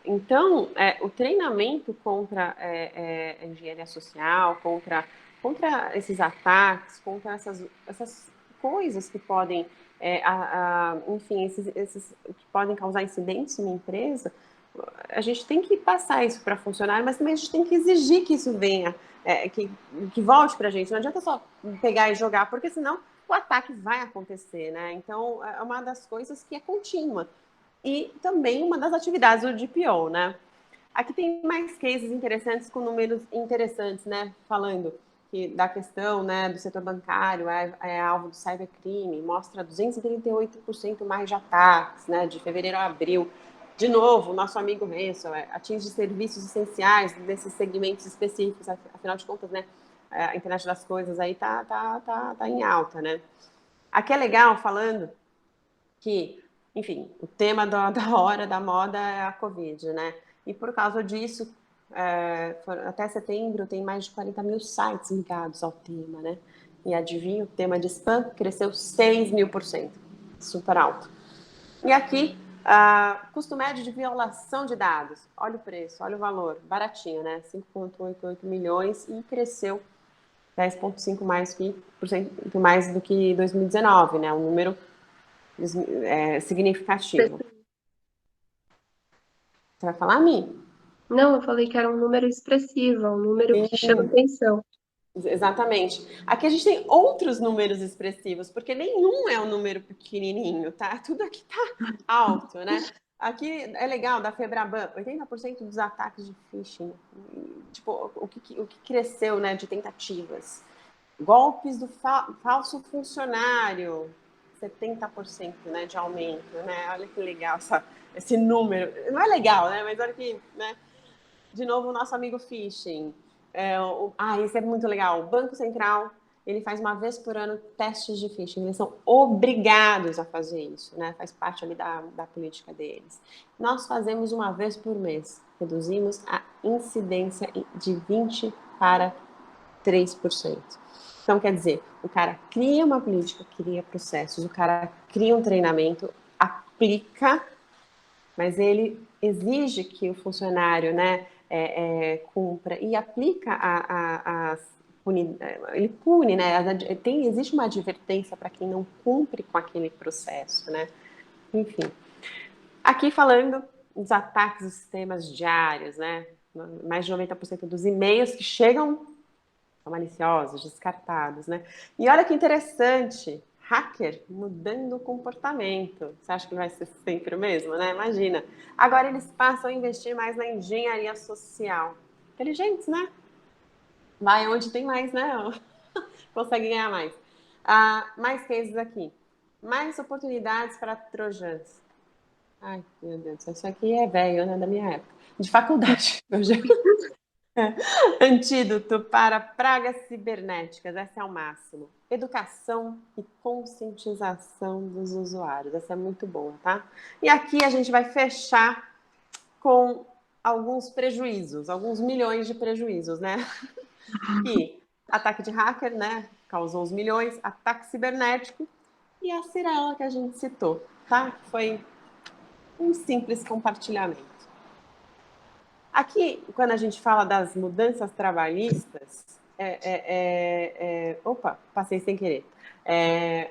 Então, o treinamento contra a engenharia social, contra esses ataques, contra essas coisas que podem enfim, esses que podem causar incidentes na empresa, a gente tem que passar isso para funcionário, mas também a gente tem que exigir que isso venha, que volte para a gente. Não adianta só pegar e jogar, porque senão o ataque vai acontecer, né? Então, é uma das coisas que é contínua. E também uma das atividades do DPO, né? Aqui tem mais cases interessantes com números interessantes, né? Falando da questão, né, do setor bancário é alvo do cybercrime, mostra 238% mais de ataques, né, de fevereiro a abril. De novo, o nosso amigo ransomware atinge serviços essenciais desses segmentos específicos, afinal de contas, né, a internet das coisas aí tá em alta, né? Aqui é legal falando que, enfim, o tema da hora, da moda é a Covid, né? E por causa disso, até setembro tem mais de 40 mil sites ligados ao tema, né? E adivinha, o tema de spam cresceu 6.000%, super alto. E aqui, custo médio de violação de dados. Olha o preço, olha o valor, baratinho, né? 5,88 milhões e cresceu 10,5% mais do que 2019, né? Um número significativo. Você vai falar, Mi? Não, eu falei que era um número expressivo, é um número que chama Sim, atenção. exatamente. Aqui a gente tem outros números expressivos, porque nenhum é um número pequenininho, tá? Tudo aqui tá alto, né? Aqui é legal, da Febraban, 80% dos ataques de phishing, tipo, o que cresceu, né, de tentativas. Golpes do falso funcionário, 70%, né, de aumento, né? Olha que legal esse número. Não é legal, né? Mas olha que, né? De novo, o nosso amigo phishing. Esse é muito legal. O Banco Central, ele faz uma vez por ano testes de phishing. Eles são obrigados a fazer isso, né? Faz parte ali da política deles. Nós fazemos uma vez por mês. Reduzimos a incidência de 20 para 3%. Então, quer dizer, o cara cria uma política, cria processos, o cara cria um treinamento, aplica, mas ele exige que o funcionário, né, cumpra e aplica ele pune, né? Existe uma advertência para quem não cumpre com aquele processo, né? Enfim. Aqui falando dos ataques aos sistemas diários, né? Mais de 90% dos e-mails que chegam são maliciosos, descartados, né? E olha que interessante, hacker mudando o comportamento. Você acha que vai ser sempre o mesmo, né? Imagina. Agora eles passam a investir mais na engenharia social. Inteligentes, né? Vai onde tem mais, né? Consegue ganhar mais. Mais cases aqui. Mais oportunidades para trojans. Ai, meu Deus, isso aqui é velho, né? Da minha época. De faculdade. Eu já Antídoto para pragas cibernéticas, essa é o máximo. Educação e conscientização dos usuários, essa é muito boa, tá? E aqui a gente vai fechar com alguns prejuízos, alguns milhões de prejuízos, né? Que ataque de hacker, né? Causou os milhões, ataque cibernético e a Cirela que a gente citou, tá? Foi um simples compartilhamento. Aqui, quando a gente fala das mudanças trabalhistas, opa, passei sem querer.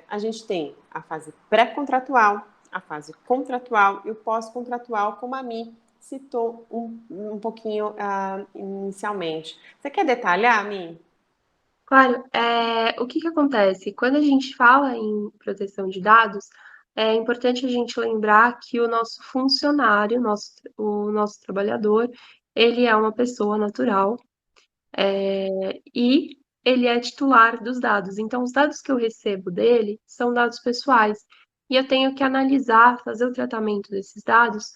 A gente tem a fase pré-contratual, a fase contratual e o pós-contratual, como a Mi citou um pouquinho inicialmente. Você quer detalhar, Mi? Claro, o que que acontece? Quando a gente fala em proteção de dados, é importante a gente lembrar que o nosso funcionário, o nosso trabalhador, ele é uma pessoa natural, e ele é titular dos dados. Então, os dados que eu recebo dele são dados pessoais. e eu tenho que analisar, fazer o tratamento desses dados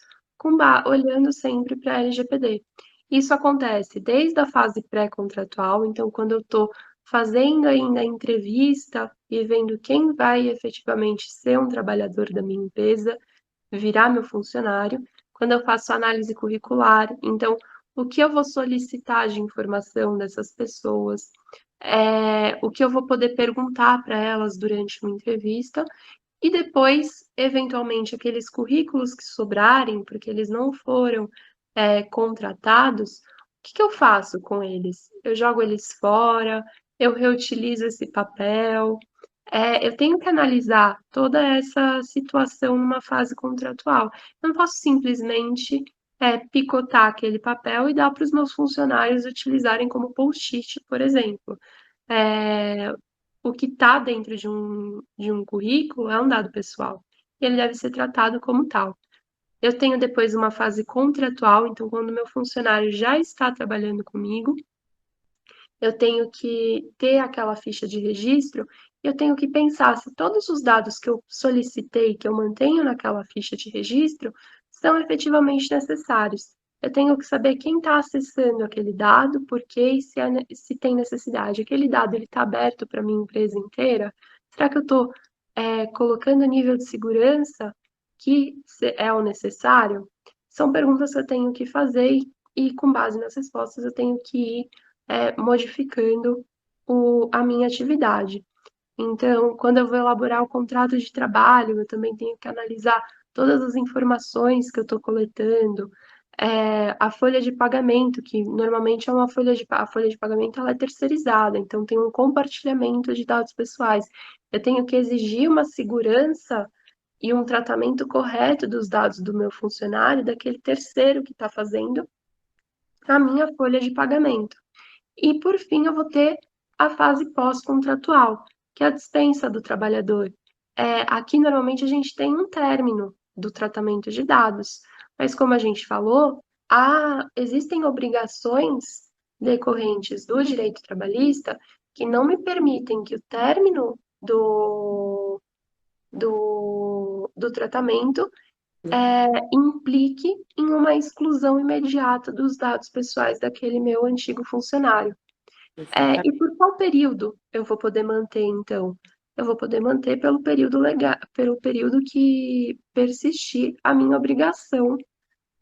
olhando sempre para a LGPD. Isso acontece desde a fase pré-contratual, então quando eu estou fazendo ainda a entrevista e vendo quem vai efetivamente ser um trabalhador da minha empresa, virar meu funcionário, quando eu faço análise curricular, então o que eu vou solicitar de informação dessas pessoas, o que eu vou poder perguntar para elas durante uma entrevista, e depois, eventualmente, aqueles currículos que sobrarem, porque eles não foram contratados, o que que eu faço com eles? Eu jogo eles fora, eu reutilizo esse papel. Eu tenho que analisar toda essa situação numa fase contratual. Eu não posso simplesmente picotar aquele papel e dar para os meus funcionários utilizarem como post-it, por exemplo. É, o que está dentro de um currículo é um dado pessoal. E ele deve ser tratado como tal. Eu tenho depois uma fase contratual, então, quando meu funcionário já está trabalhando comigo, eu tenho que ter aquela ficha de registro, eu tenho que pensar se todos os dados que eu solicitei, que eu mantenho naquela ficha de registro, são efetivamente necessários. Eu tenho que saber quem está acessando aquele dado, por quê e se tem necessidade. Aquele dado está aberto para a minha empresa inteira? Será que eu estou colocando o nível de segurança que é o necessário? São perguntas que eu tenho que fazer e com base nas respostas, eu tenho que ir modificando a minha atividade. Então, quando eu vou elaborar o contrato de trabalho, eu também tenho que analisar todas as informações que eu estou coletando, a folha de pagamento, que normalmente é a folha de pagamento ela é terceirizada, então tem um compartilhamento de dados pessoais. Eu tenho que exigir uma segurança e um tratamento correto dos dados do meu funcionário, daquele terceiro que está fazendo a minha folha de pagamento. E, por fim, eu vou ter a fase pós-contratual, que é a dispensa do trabalhador. Aqui, normalmente, a gente tem um término do tratamento de dados, mas, como a gente falou, existem obrigações decorrentes do direito trabalhista que não me permitem que o término do tratamento implique em uma exclusão imediata dos dados pessoais daquele meu antigo funcionário. E Exatamente. por qual período eu vou poder manter, então? Eu vou poder manter pelo período legal, pelo período que persistir a minha obrigação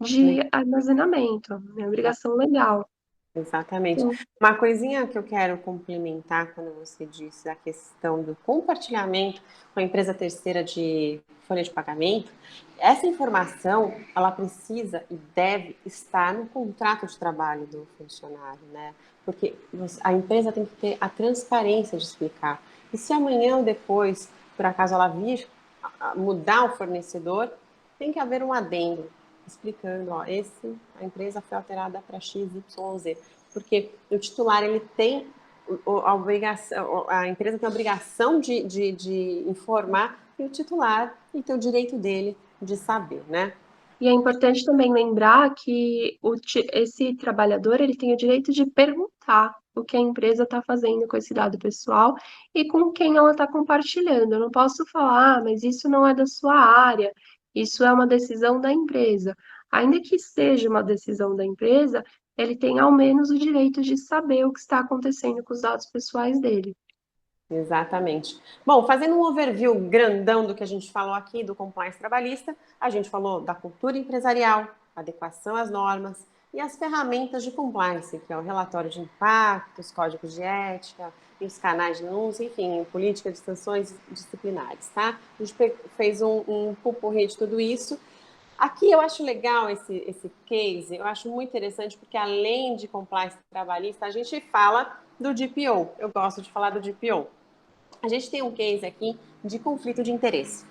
de armazenamento, a minha obrigação legal. Exatamente. Então, Uma coisinha que eu quero complementar quando você disse a questão do compartilhamento com a empresa terceira de folha de pagamento, essa informação ela precisa e deve estar no contrato de trabalho do funcionário, né? Porque a empresa tem que ter a transparência de explicar. E se amanhã ou depois, por acaso, ela vir mudar o fornecedor, tem que haver um adendo explicando, ó, a empresa foi alterada para X, Y, Z, porque o titular ele tem a obrigação, a empresa tem a obrigação de informar e o titular e tem o direito dele de saber, né? e é importante também lembrar que esse trabalhador ele tem o direito de perguntar o que a empresa está fazendo com esse dado pessoal e com quem ela está compartilhando. Eu não posso falar, mas isso não é da sua área, isso é uma decisão da empresa. Ainda que seja uma decisão da empresa, ele tem ao menos o direito de saber o que está acontecendo com os dados pessoais dele. Exatamente. Bom, fazendo um overview grandão do que a gente falou aqui do compliance trabalhista, a gente falou da cultura empresarial, adequação às normas e as ferramentas de compliance, que é o relatório de impactos, códigos de ética e os canais de denúncia, enfim, política de sanções disciplinares, tá? A gente fez um pupurri de tudo isso. Aqui eu acho legal esse case, eu acho muito interessante porque além de compliance trabalhista, a gente fala do DPO. Eu gosto de falar do DPO. A gente tem um case aqui de conflito de interesse.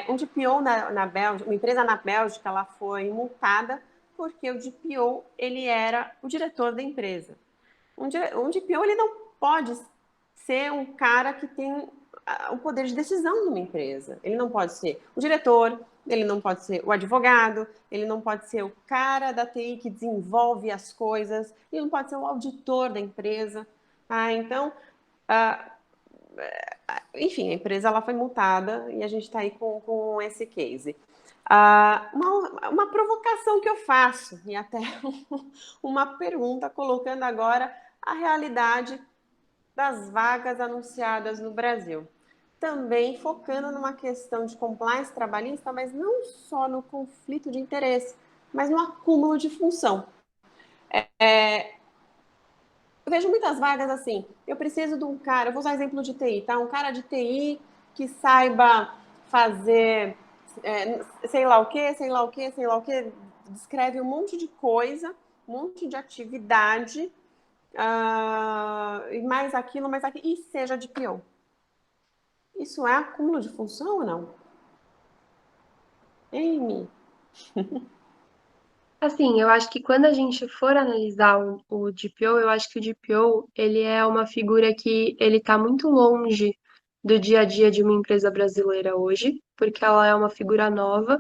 Um DPO na Bélgica, uma empresa na Bélgica, ela foi multada porque o DPO ele era o diretor da empresa. Um DPO ele não pode ser um cara que tem o poder de decisão numa empresa. Ele não pode ser o diretor, ele não pode ser o advogado, ele não pode ser o cara da TI que desenvolve as coisas, ele não pode ser o auditor da empresa. Então, ah, enfim, a empresa ela foi multada e a gente está aí com esse case. Uma provocação que eu faço, e até uma pergunta, colocando agora a realidade das vagas anunciadas no Brasil. Também focando numa questão de compliance trabalhista, mas não só no conflito de interesse, mas no acúmulo de função. Eu vejo muitas vagas assim. Eu preciso de um cara, eu vou usar exemplo de TI, tá? Um cara de TI que saiba fazer sei lá o que, sei lá o que, sei lá o que, descreve um monte de coisa, um monte de atividade, e mais aquilo, mais aquilo, e seja de PO. Isso é acúmulo de função ou não? Amy? Assim, eu acho que quando a gente for analisar o DPO, eu acho que o DPO, ele é uma figura que ele está muito longe do dia a dia de uma empresa brasileira hoje, porque ela é uma figura nova.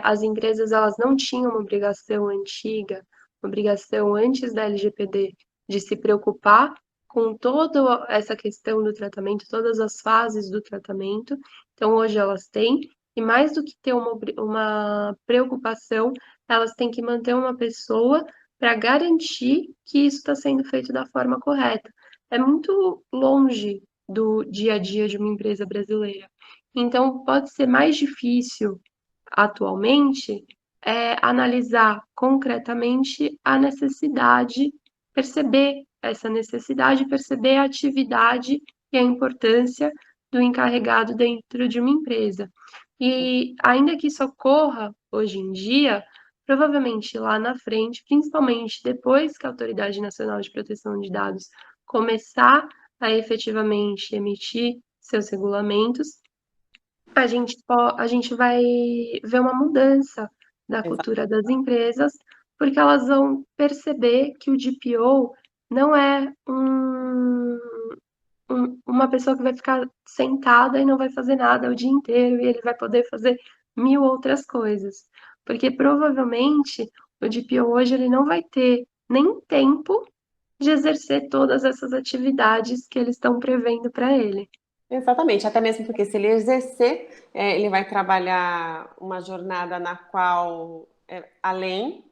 As empresas, elas não tinham uma obrigação antiga, uma obrigação antes da LGPD de se preocupar com toda essa questão do tratamento, todas as fases do tratamento. Então, hoje elas têm, e mais do que ter uma preocupação, elas têm que manter uma pessoa para garantir que isso está sendo feito da forma correta. É muito longe do dia a dia de uma empresa brasileira. Então, pode ser mais difícil atualmente analisar concretamente a necessidade, perceber essa necessidade, perceber a atividade e a importância do encarregado dentro de uma empresa. E ainda que isso ocorra hoje em dia, provavelmente lá na frente, principalmente depois que a Autoridade Nacional de Proteção de Dados começar a efetivamente emitir seus regulamentos, a gente vai ver uma mudança da cultura das empresas, porque elas vão perceber que o DPO não é uma pessoa que vai ficar sentada e não vai fazer nada o dia inteiro e ele vai poder fazer mil outras coisas. Porque provavelmente o DPO hoje ele não vai ter nem tempo de exercer todas essas atividades que eles estão prevendo para ele. Exatamente, até mesmo porque se ele exercer, ele vai trabalhar uma jornada na qual, além,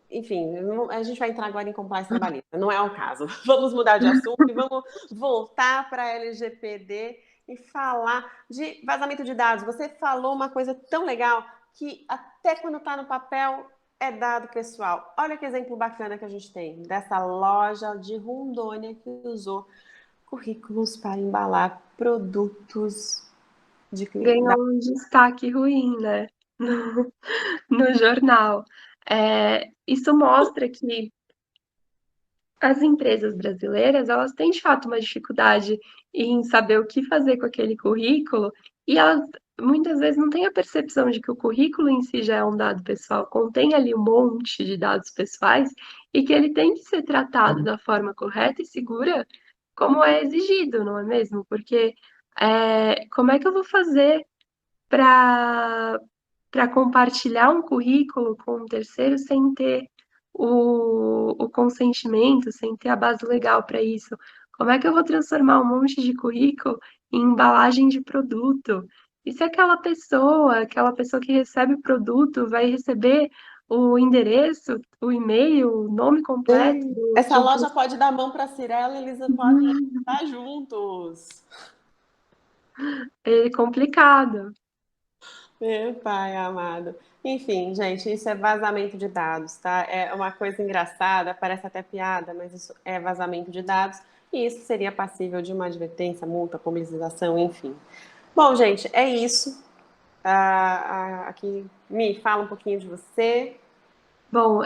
enfim, a gente vai entrar agora em compliance trabalhista, não é o caso. Vamos mudar de assunto e vamos voltar para a LGPD e falar de vazamento de dados. Você falou uma coisa tão legal que até quando está no papel é dado pessoal. Olha que exemplo bacana que a gente tem dessa loja de Rondônia que usou currículos para embalar produtos de Ganhou um destaque ruim, né, no jornal. Isso mostra que as empresas brasileiras, elas têm de fato uma dificuldade em saber o que fazer com aquele currículo, e elas muitas vezes não têm a percepção de que o currículo em si já é um dado pessoal, contém ali um monte de dados pessoais, e que ele tem que ser tratado da forma correta e segura, como é exigido, não é mesmo? Porque como é que eu vou fazer para compartilhar um currículo com um terceiro sem ter o consentimento, sem ter a base legal para isso? Como é que eu vou transformar um monte de currículo em embalagem de produto? E se aquela pessoa que recebe o produto, vai receber o endereço, o e-mail, o nome completo Essa de um loja pode dar a mão para a Cirela e eles podem estar juntos. é complicado. Meu pai amado. Enfim, gente, isso é vazamento de dados, tá? É uma coisa engraçada, parece até piada, mas isso é vazamento de dados e isso seria passível de uma advertência, multa, publicização, enfim. Bom, gente, é isso. Aqui, me fala um pouquinho de você. Bom,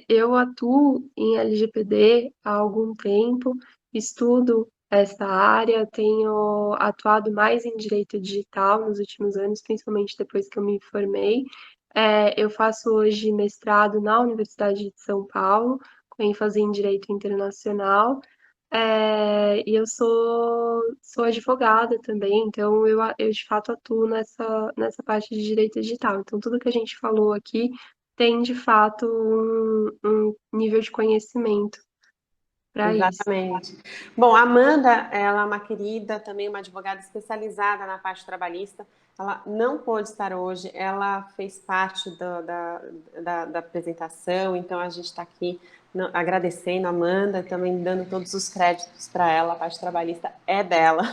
eu atuo em LGPD há algum tempo, estudo essa área, tenho atuado mais em direito digital nos últimos anos, principalmente depois que eu me formei. Eu faço hoje mestrado na Universidade de São Paulo, com ênfase em direito internacional, e eu sou advogada também, então eu de fato atuo nessa parte de direito digital. Então, tudo que a gente falou aqui tem de fato um nível de conhecimento. para isso. Exatamente. Bom, a Amanda, ela é uma querida, também uma advogada especializada na parte trabalhista. Ela não pôde estar hoje, ela fez parte da apresentação, então a gente está aqui agradecendo a Amanda, também dando todos os créditos para ela, a parte trabalhista é dela.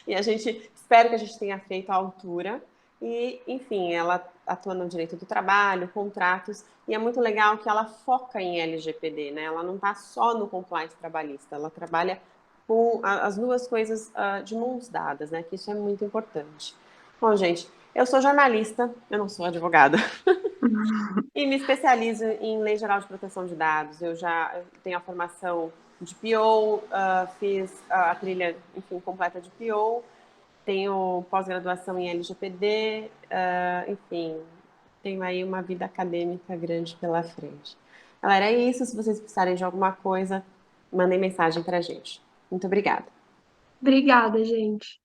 E a gente espera que a gente tenha feito à altura. E, enfim, ela atua no direito do trabalho, contratos, e é muito legal que ela foca em LGPD, né? Ela não está só no compliance trabalhista, ela trabalha com as duas coisas de mãos dadas, né? Que isso é muito importante. Bom, gente, eu sou jornalista, eu não sou advogada. E me especializo em Lei Geral de Proteção de Dados. Eu já tenho a formação de PO, fiz a trilha, enfim, completa de PO, tenho pós-graduação em LGPD, enfim, tenho aí uma vida acadêmica grande pela frente. Galera, é isso. Se vocês precisarem de alguma coisa, mandem mensagem pra gente. Muito obrigada. Obrigada, gente.